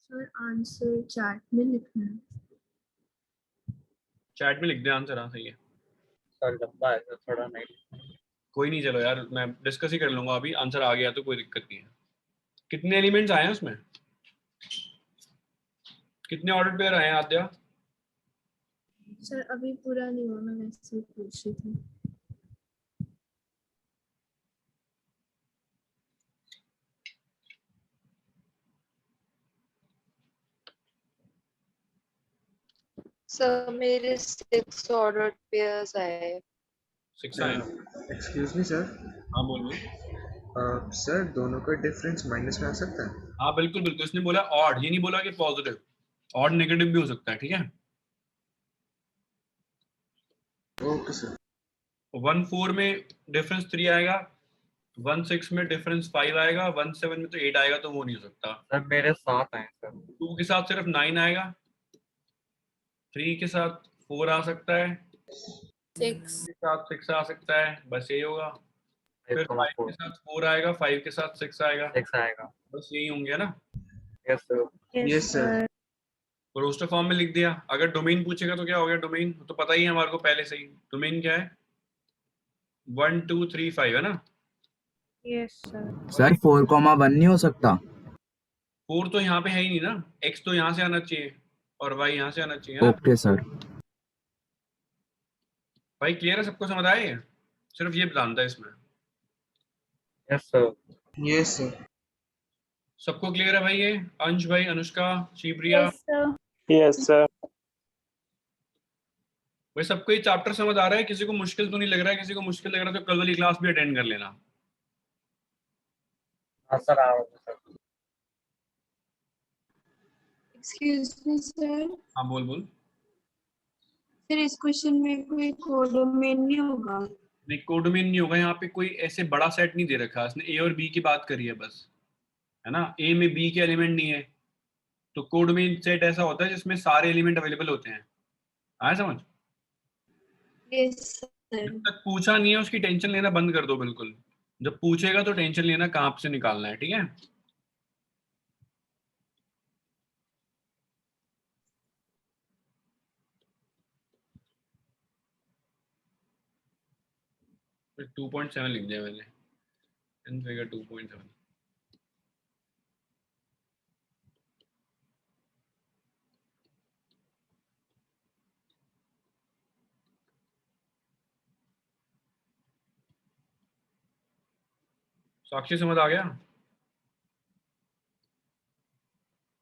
सर आंसर चैट में लिखना है। चैट में लिख दे आंसर। हाँ सही है। सर लंबा है सर थोड़ा नहीं। कोई नहीं, चलो यार मैं डिस्कस ही कर लूंगा अभी। आंसर आ गया तो कोई दिक्कत नहीं है। कितने एलिमेंट्स आए हैं उसमें? कितने ऑर्डर पेयर आए हैं आद्या? सर अभी पूरा नहीं हुआ, मैं वैसे ही पूछ रही थी। सर मेरे 6 ऑर्डर पेयर्स आए। 6 आए? Excuse me sir. हाँ बोल। सर दोनों का डिफरेंस माइनस में आ सकता है? हाँ बिल्कुल बिल्कुल, इसने बोला ऑड, ये नहीं बोला कि पॉजिटिव। ऑड नेगेटिव भी हो सकता है, ठीक है। Okay sir. 1,4 में डिफरेंस 3 आएगा, 1,6 में डिफरेंस 5 आएगा, 1,7 में तो 8 आएगा, तो वो नहीं हो सकता। सर मेरे 7 आए सर। 2 के साथ सिर्फ 9 आएगा, 3 के साथ 4 आ सकता है, 6 के साथ 6 आ सकता है, बस यही होगा। फिर 5 के साथ 4 आएगा, 5 के साथ 6 आएगा, 6 आएगा। बस यही होंगे ना। Yes sir. Yes sir. तो रोस्टर फॉर्म में लिख दिया। अगर डोमेन पूछेगा तो क्या हो गया? डोमेन तो पता ही है हमारे को पहले से ही। डोमेन क्या है? 1 2 3 5 है ना? Yes sir. सर 4,1 नहीं हो सकता? 4 तो यहाँ पे है ही नहीं ना, x तो यहाँ से आना चाहिए और y यहाँ से आना चाहिए ना। Okay sir. भाई क्लियर है, सबको समझ आए? सिर्फ ये बताना था इसमें। Yes sir. Yes sir. सबको क्लियर है भाई? ये अंश भाई, Anushka, Shivpriya, yes sir. Yes sir. भाई सबको ये चैप्टर समझ आ रहा है? किसी को मुश्किल तो नहीं लग रहा है? किसी को मुश्किल लग रहा है तो कल वाली क्लास भी अटेंड कर लेना। हाँ सर, आ रहा हूँ सर। एक्सक्यूज मी सर, हाँ बोल बोल। सर इस क्वेश्चन में कोई कोडोमेन नहीं होगा? नहीं, कोडोमेन नहीं होगा यहाँ पे, कोई ऐसे बड़ा सेट नहीं दे रखा, इसने ए और बी की बात करी है बस, है ना? ए में बी के एलिमेंट नहीं है, तो कोडोमेन सेट ऐसा होता है जिसमें सारे एलिमेंट अवेलेबल होते हैं। आया समझ? Yes sir. जब तक पूछा नहीं है उसकी टेंशन लेना बंद कर दो बिल्कुल। जब पूछेगा तो टेंशन लेना कहाँ से निकालना है, ठीक है? फिर 2.7 लिख दिया मैंने, n फिगर 2.7। साक्षी समझ आ गया?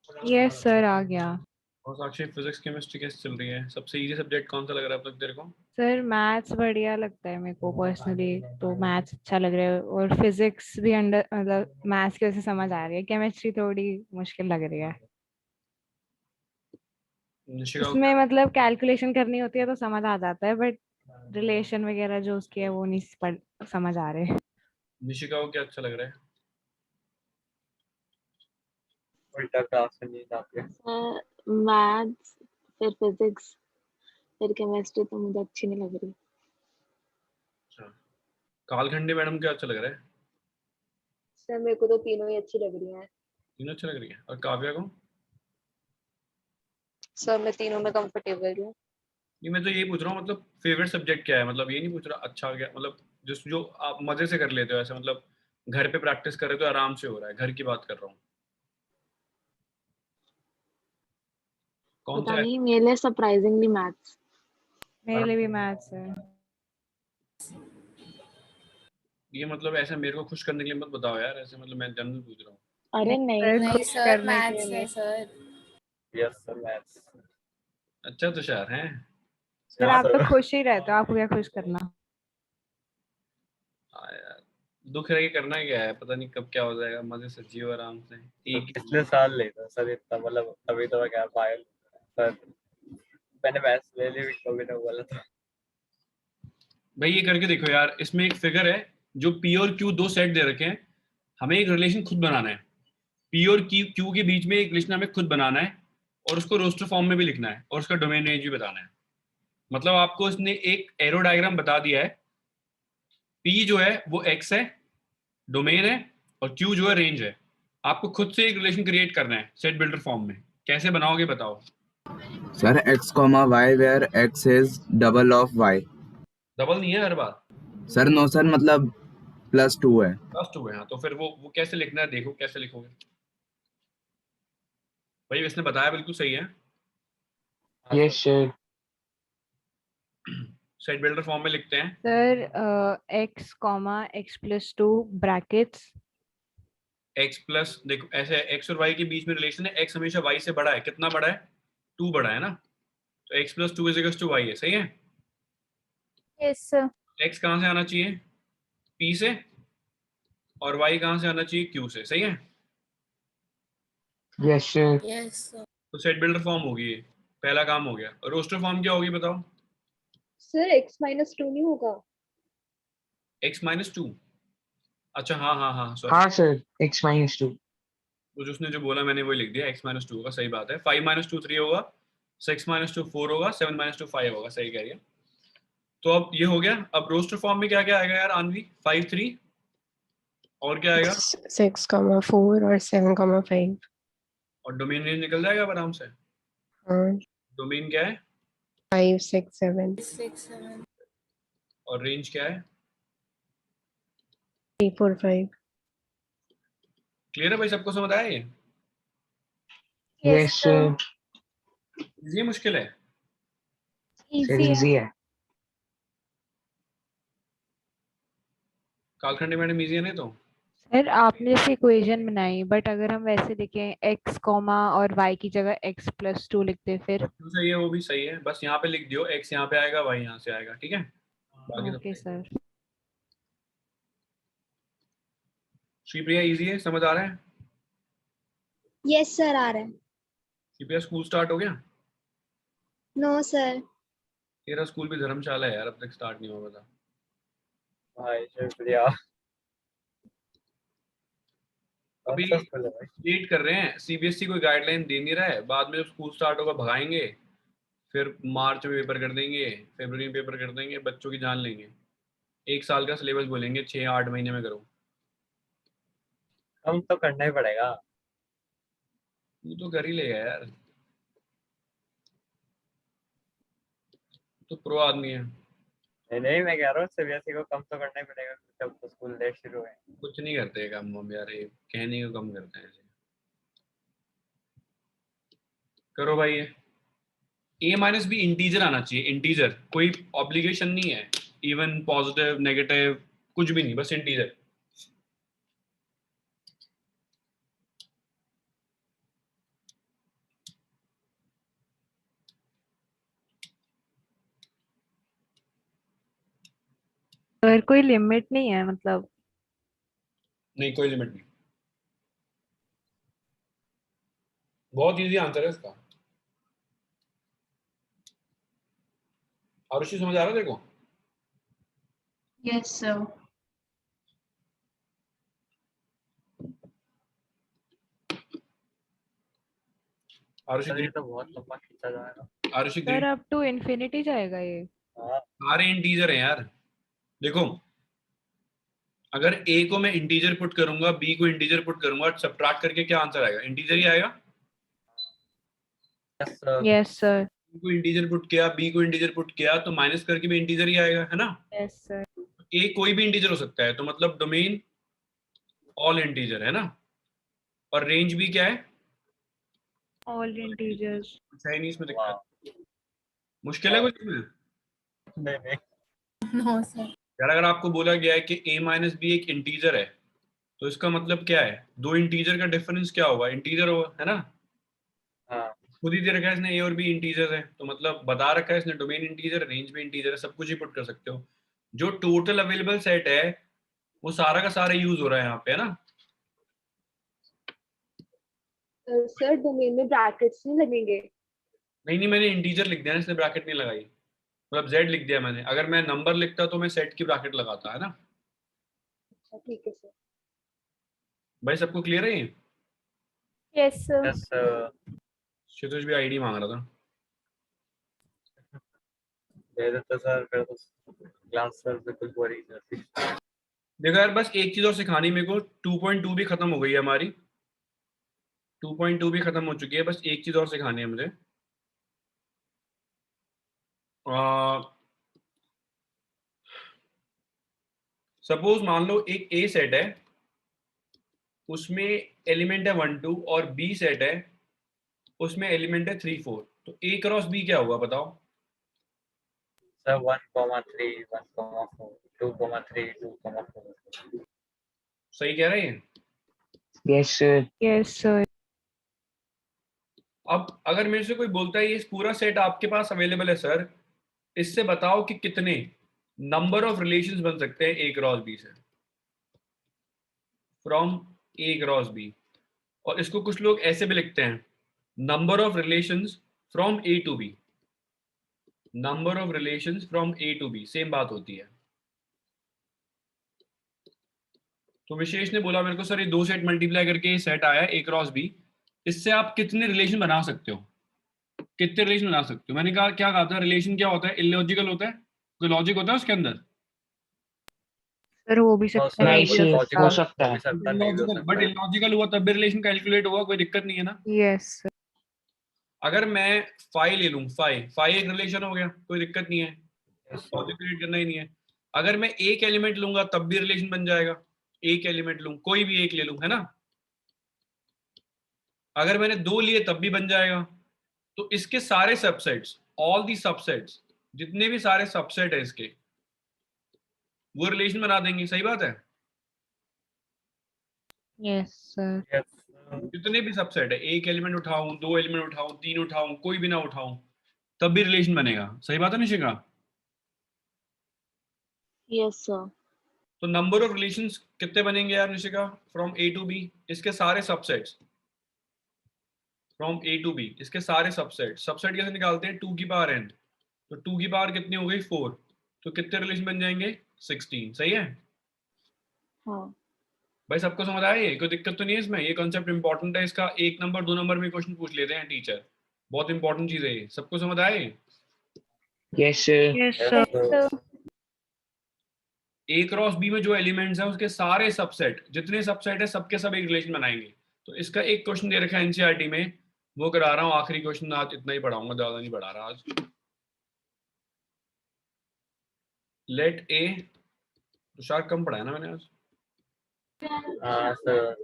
यस सर आ गया। और साक्षी फिजिक्स केमिस्ट्री कैसे चल रही है? सबसे इजी सब्जेक्ट कौन सा लग रहा है अब तक तेरे को? सर मैथ्स बढ़िया लगता है मेरे को पर्सनली, तो मैथ्स अच्छा लग रहा है और फिजिक्स भी अंडर मतलब मैथ्स की वजह से समझ आ रही है। केमिस्ट्री थोड़ी मुश्किल लग रही है, निशिका को उसमें मतलब कैलकुलेशन करनी होती है तो समझ आ जाता है, बट रिलेशन वगैरह जो उसकी है वो नहीं समझ आ रहे। निशिका को क्या अच्छा लग रहा है? उल्टा क्लास में नींद आती है। सर मैथ्स, फिर फिजिक्स, फिर केमिस्ट्री तो मुझे अच्छी नहीं लग रही। अच्छा, कालखंडी मैडम क्या अच्छा लग रहा है? सर मेरे को तो तीनों ही अच्छी लग रही हैं। तीनों अच्छा लग रही है। और काव्या को? सर मैं तीनों में कंफर्टेबल हूँ। ये मैं तो यही पूछ रहा हूँ, मतलब फेवरेट सब्जेक्ट क्या है, मतलब ये नहीं पूछ रहा अच्छा क्या, मतलब जिस जो आप मजे से कर लेते हो ऐसे, मतलब घर पे प्रैक्टिस कर रहे हो तो आराम से हो रहा है, घर की बात कर रहा हूँ। कौन पता सा है? नहीं, मेरे लिए सरप्राइजिंगली मैथ्स। मेरे लिए भी मैथ्स है। ये मतलब ऐसे मेरे को खुश करने के लिए मत बताओ यार, ऐसे मतलब मैं जनरल पूछ रहा हूँ। अरे नहीं नहीं खुश सर, करने के मैथ्स लिए। है सर। Yes sir, maths. अच्छा तुषार है। सर हाँ आप तो सर। खुश ही रहते हो, आपको क्या खुश करना। हाँ यार, दुख रह के करना क्या है, पता नहीं कब क्या हो जाएगा, मजे से जियो आराम से। तो एक पिछले साल ले था सर इतना, मतलब अभी तो मैं क्या पायल सर, मैंने मैथ्स ले ली, कभी ना बोला था। भाई ये करके देखो यार, इसमें एक फिगर है जो पी और क्यू दो सेट दे रखे हैं, हमें एक रिलेशन खुद बनाना है। पी और क्यू के बीच में एक रिलेशन हमें खुद बनाना है और उसको रोस्टर फॉर्म में भी लिखना है और उसका डोमेन रेंज भी बताना है। मतलब आपको इसने एक एरो डायग्राम बता दिया है, पी जो है वो एक्स है, डोमेन है, और क्यू जो है रेंज है। आपको खुद से एक रिलेशन क्रिएट करना है सेट बिल्डर फॉर्म में। कैसे बनाओगे बताओ? Sir x, y where x is double of y। Double नहीं है हर बार, सर नो सर, मतलब +2 है। प्लस टू है। हाँ तो फिर वो कैसे लिखना है, देखो कैसे लिखोगे। भाई इसने बताया बिल्कुल सही है। हाँ yes sir. Sir. Set builder form में लिखते हैं sir x comma x+2 brackets. x plus, देखो ऐसे x और y के बीच में रिलेशन है, x हमेशा y से बड़ा है। कितना बड़ा है? 2 बड़ा है ना, तो x+2 इज टू y है, सही है? Yes sir. x कहाँ से आना चाहिए? p से, और y कहाँ से आना चाहिए? q से, सही है? Yes sir. Yes sir. तो सेट बिल्डर फॉर्म होगी ये, पहला काम हो गया। और रोस्टर फॉर्म क्या होगी बताओ? सर x-2 नहीं होगा? x-2, अच्छा हाँ हाँ हाँ सॉरी, हाँ सर, x-2। तो जिसने जो बोला मैंने वही लिख दिया, x-2 होगा, सही बात है। 5-2 3 होगा, 6-2 4 होगा, 7-2 5 होगा, सही कह रही है। तो अब ये हो गया। अब रोस्टर फॉर्म में क्या क्या आएगा यार आनवी? 5 3, और क्या आएगा? 6,4 और 7,5। और डोमेन रेंज निकल जाएगा अब आराम से। हाँ, डोमेन क्या है 5 6 7। 6 7। और रेंज क्या है? 3 4 5 क्लियर है भाई, सबको समझ आया ये? यस सर, ये मुश्किल है? सर इजी है। कालखंडी मैडम इजी है नहीं तो? सर आपने जैसे इक्वेशन बनाई, बट अगर हम वैसे लिखें x कॉमा और y की जगह x+2 लिखते फिर? जो सही है वो भी सही है, बस यहाँ पे लिख दियो x यहाँ पे आएगा y यहाँ से आएगा, ठीक है? बाकी सब ओके सर। श्रीप्रिया इजी है, समझ आ रहा है? यस सर आ रहा है। श्रीप्रिया स्कूल स्टार्ट हो गया? No sir. तेरा स्कूल भी धर्मशाला है यार, अब तक स्टार्ट नहीं हुआ था। भाई शुक्रिया। अभी कौन सा स्कूल है भाई? वेट कर रहे हैं, सीबीएसई कोई गाइडलाइन दे नहीं रहा है, बाद में जब स्कूल स्टार्ट होगा भगाएंगे, फिर मार्च में पेपर कर देंगे, फरवरी में पेपर कर देंगे, बच्चों की जान लेंगे। 1 साल का सिलेबस बोलेंगे 6-8 महीने में करो। हम तो करना ही पड़ेगा। तू तो कर ही लेगा यार, तो प्रो आदमी है। नहीं मैं कह रहा हूँ सीबीएसई को कम तो करना ही पड़ेगा, जब तो स्कूल लेट शुरू है। कुछ नहीं करते काम हम यार, ये कहने को कम करते हैं ऐसे। करो भाई, ये A- भी इंटीजर आना चाहिए, इंटीजर, कोई ऑब्लिगेशन नहीं है, इवन पॉजिटिव नेगेटिव कुछ भी नहीं, बस इंटीजर। सर कोई लिमिट नहीं है मतलब? नहीं कोई लिमिट नहीं, बहुत इजी आंसर है इसका। आरुषि समझ आ रहा है देखो? Yes sir. आरुषि सर ये तो बहुत लंबा खींचा जाएगा। आरुषि सर अब टू इन्फिनिटी जाएगा ये? हाँ सारे इंटीजर हैं यार। देखो अगर a को मैं इंटीजर पुट करूंगा, b को इंटीजर पुट करूंगा, सबट्रैक्ट करके क्या आंसर आएगा? इंटीजर ही आएगा। Yes sir. Yes sir. a को इंटीजर पुट किया, b को इंटीजर पुट किया, तो माइनस करके भी इंटीजर ही आएगा, है ना? Yes sir. a कोई भी इंटीजर हो सकता है, तो मतलब डोमेन ऑल इंटीजर है ना। और रेंज भी क्या है? All integers. कुछ है नहीं इसमें वाह। दिक्कत, मुश्किल है कुछ इसमें? नहीं नो सर। यार अगर आपको बोला गया है कि a-b एक इंटीजर है, तो इसका मतलब क्या है? दो इंटीजर का डिफरेंस क्या होगा? इंटीजर होगा, है ना? हाँ खुद ही दे रखा है इसने, ए और बी इंटीजर है, तो मतलब बता रखा है इसने डोमेन इंटीजर, रेंज भी इंटीजर है, सब कुछ ही पुट कर सकते हो। जो टोटल अवेलेबल सेट है वो सारा का सारा यूज हो रहा है यहाँ पे, है ना? सर डोमेन में ब्रैकेट्स नहीं लगेंगे? नहीं मैंने इंटीजर लिख दिया ना, इसलिए ब्रैकेट नहीं लगाई, मतलब z लिख दिया मैंने। अगर मैं नंबर लिखता तो मैं सेट की ब्रैकेट लगाता, है ना? अच्छा ठीक है सर। भाई सबको क्लियर है ये? Yes sir. Yes sir. Shitush भी आईडी मांग रहा था। दे देते सर, फिर तो क्लास सर बिल्कुल बोरिंग रहती। देखो यार बस एक चीज और सिखानी मेरे को, 2.2 भी खत्म हो गई है हमारी, 2.2 भी खत्म हो चुकी है, बस एक चीज और सिखानी है मुझे। सपोज मान लो एक ए सेट है, उसमें एलिमेंट है 1 2, और बी सेट है उसमें एलिमेंट है 3 4, तो ए क्रॉस बी क्या हुआ बताओ? सर 1,3 1,4 2,3 2,4। सही कह रहे हैं? Yes sir, yes sir. अब अगर मेरे से कोई बोलता है ये पूरा सेट आपके पास अवेलेबल है सर, इससे बताओ कि कितने नंबर ऑफ रिलेशंस बन सकते हैं ए क्रॉस बी से, फ्रॉम ए क्रॉस बी। और इसको कुछ लोग ऐसे भी लिखते हैं, number of relations from A to B, number of relations from A to B, same बात होती है। तो विशेष ने बोला मेरे को सर ये दो सेट मल्टीप्लाई करके सेट आया ए क्रॉस बी, इससे आप कितने रिलेशन बना सकते हो, कितने रिलेशन बना सकते हो? मैंने कहा क्या कहा था, रिलेशन क्या होता है? इलॉजिकल होता है, कोई लॉजिक होता है उसके अंदर? सर हो भी सकता है, नहीं नहीं भी हो सर, हो सकता। सकता है। लॉजिकल, बट इलॉजिकल हुआ तब भी रिलेशन कैलकुलेट होगा, कोई दिक्कत नहीं है ना? Yes sir. अगर मैं फाई ले लूं, फाई एक रिलेशन हो गया, कोई दिक्कत नहीं है, लॉजिक क्रिएट करना ही नहीं है। अगर मैं एक एलिमेंट लूंगा तब भी रिलेशन बन जाएगा, एक एलिमेंट लूं, कोई भी एक ले लूं, है ना। अगर मैंने 2 लिए तब भी बन जाएगा। तो इसके सारे सबसेट्स, ऑल दी सबसेट्स, जितने भी सारे सबसेट है इसके, वो रिलेशन बना देंगे। सही बात है। Yes sir. जितने भी सबसेट है, एक एलिमेंट उठाऊं, 2 एलिमेंट उठाऊं, 3 उठाऊं, कोई भी ना उठाऊं, तब भी रिलेशन बनेगा। सही बात है निशिका। Yes sir. तो नंबर ऑफ रिलेशंस कितने बनेंगे यार Nishika, from A to B, इसके सारे subsets, from A to B, इसके सारे सबसेट। सबसेट कैसे निकालते हैं, 2 की पावर n। तो 2 की पावर कितनी हो गई, 4। तो कितने रिलेशन बन जाएंगे, 16। सही है हाँ भाई, सबको समझ आया ये, कोई दिक्कत तो नहीं है इसमें। ये कॉन्सेप्ट इंपॉर्टेंट है, इसका 1 नंबर 2 नंबर में क्वेश्चन पूछ लेते हैं टीचर, बहुत इंपॉर्टेंट चीज है ये। सबको समझ आया ये? Yes, sir. Yes sir. A cross B में जो एलिमेंट्स हैं उसके सारे सबसेट, जितने सबसेट है सबके सब एक रिलेशन बनाएंगे। तो इसका एक क्वेश्चन दे रखा है एनसीईआरटी में, वो करा रहा हूँ आखिरी क्वेश्चन, आज इतना ही पढ़ाऊंगा, ज्यादा नहीं पढ़ा रहा आज। लेट ए, तुषार कम पढ़ाया ना मैंने आज। हाँ सर।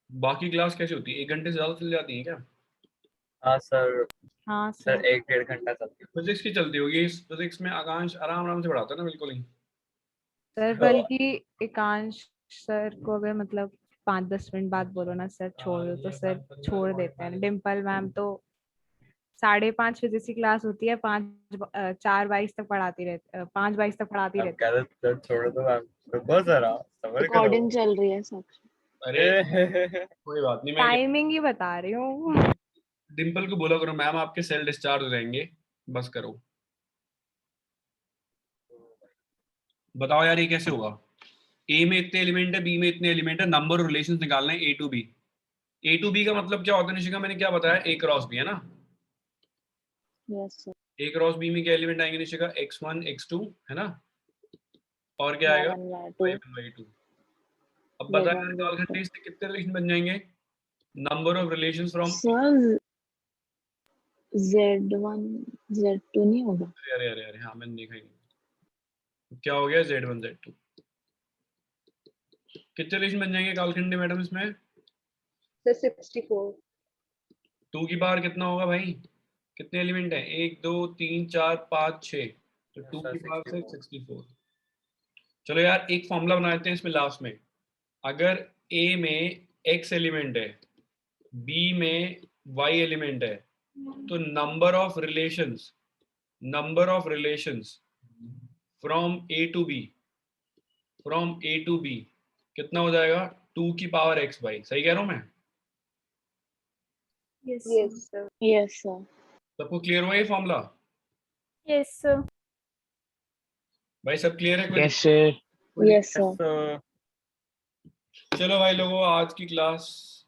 बाकी क्लास कैसी होती है, 1 घंटे से ज्यादा चल जाती है क्या? हाँ सर। हाँ सर सर। 1-1.5 घंटा चलती है। फिजिक्स की चलती होगी, फिजिक्स में आकांश आराम आराम से पढ़ाता है ना, बिल्कुल ही। सर बल्कि एकांश सर को अगर मतलब 5-10 मिनट बाद बोलो ना सर छोड़ दो, तो सर छोड़ देते हैं। डिम्पल मैम तो 5:30 फिजिक्स की क्लास होती है, 4:22 तक पढ़ाती रहती, 5:22 तक पढ़ाती आप रहती कह रहे थे छोड़ दो मैम, रुको जरा सबर करो। रिकॉर्डिंग चल रही है सब। अरे कोई बात नहीं, मैं टाइमिंग ही बता रही हूँ। डिम्पल को बोला करो, मैम आपके सेल डिस्चार्ज हो जाएंगे, बस करो। बताओ यार ये कैसे होगा, ए में इतने एलिमेंट है, बी में इतने एलिमेंट है, नंबर रिलेशंस निकालना है A to B. A to B का मतलब क्या होता है निशिका, मैंने क्या बताया, ए क्रॉस बी, है ना। Yes sir. A cross B में क्या एलिमेंट आएंगे निशिका, x1 x2, है ना, और क्या आएगा, y1 y2। अब बताया कालखंडी से कितने रिलेशन बन जाएंगे, number of relations from. Sir Z1 Z2 नहीं होगा। अरे अरे अरे हाँ मैंने देखा ही नहीं। क्या हो गया, z1 z2, कितने रिलेशन बन जाएंगे कालखंडी मैडम इसमें? सर 64। 2 की पावर कितना होगा भाई, कितने एलिमेंट है, 1 2 3 4 5 6, तो 2 की पावर से 64। चलो यार एक फॉर्मूला बना लेते हैं इसमें लास्ट में। अगर ए में x एलिमेंट है, बी में y एलिमेंट है, तो number of relations from A to B कितना हो जाएगा, 2 की पावर x बाई। सही कह रहा हूं मैं? Yes sir. Yes sir. सबको क्लियर हुआ ये फॉर्मूला? Yes sir. भाई सब क्लियर है? Yes, sir. Yes sir. चलो भाई लोगों, आज की क्लास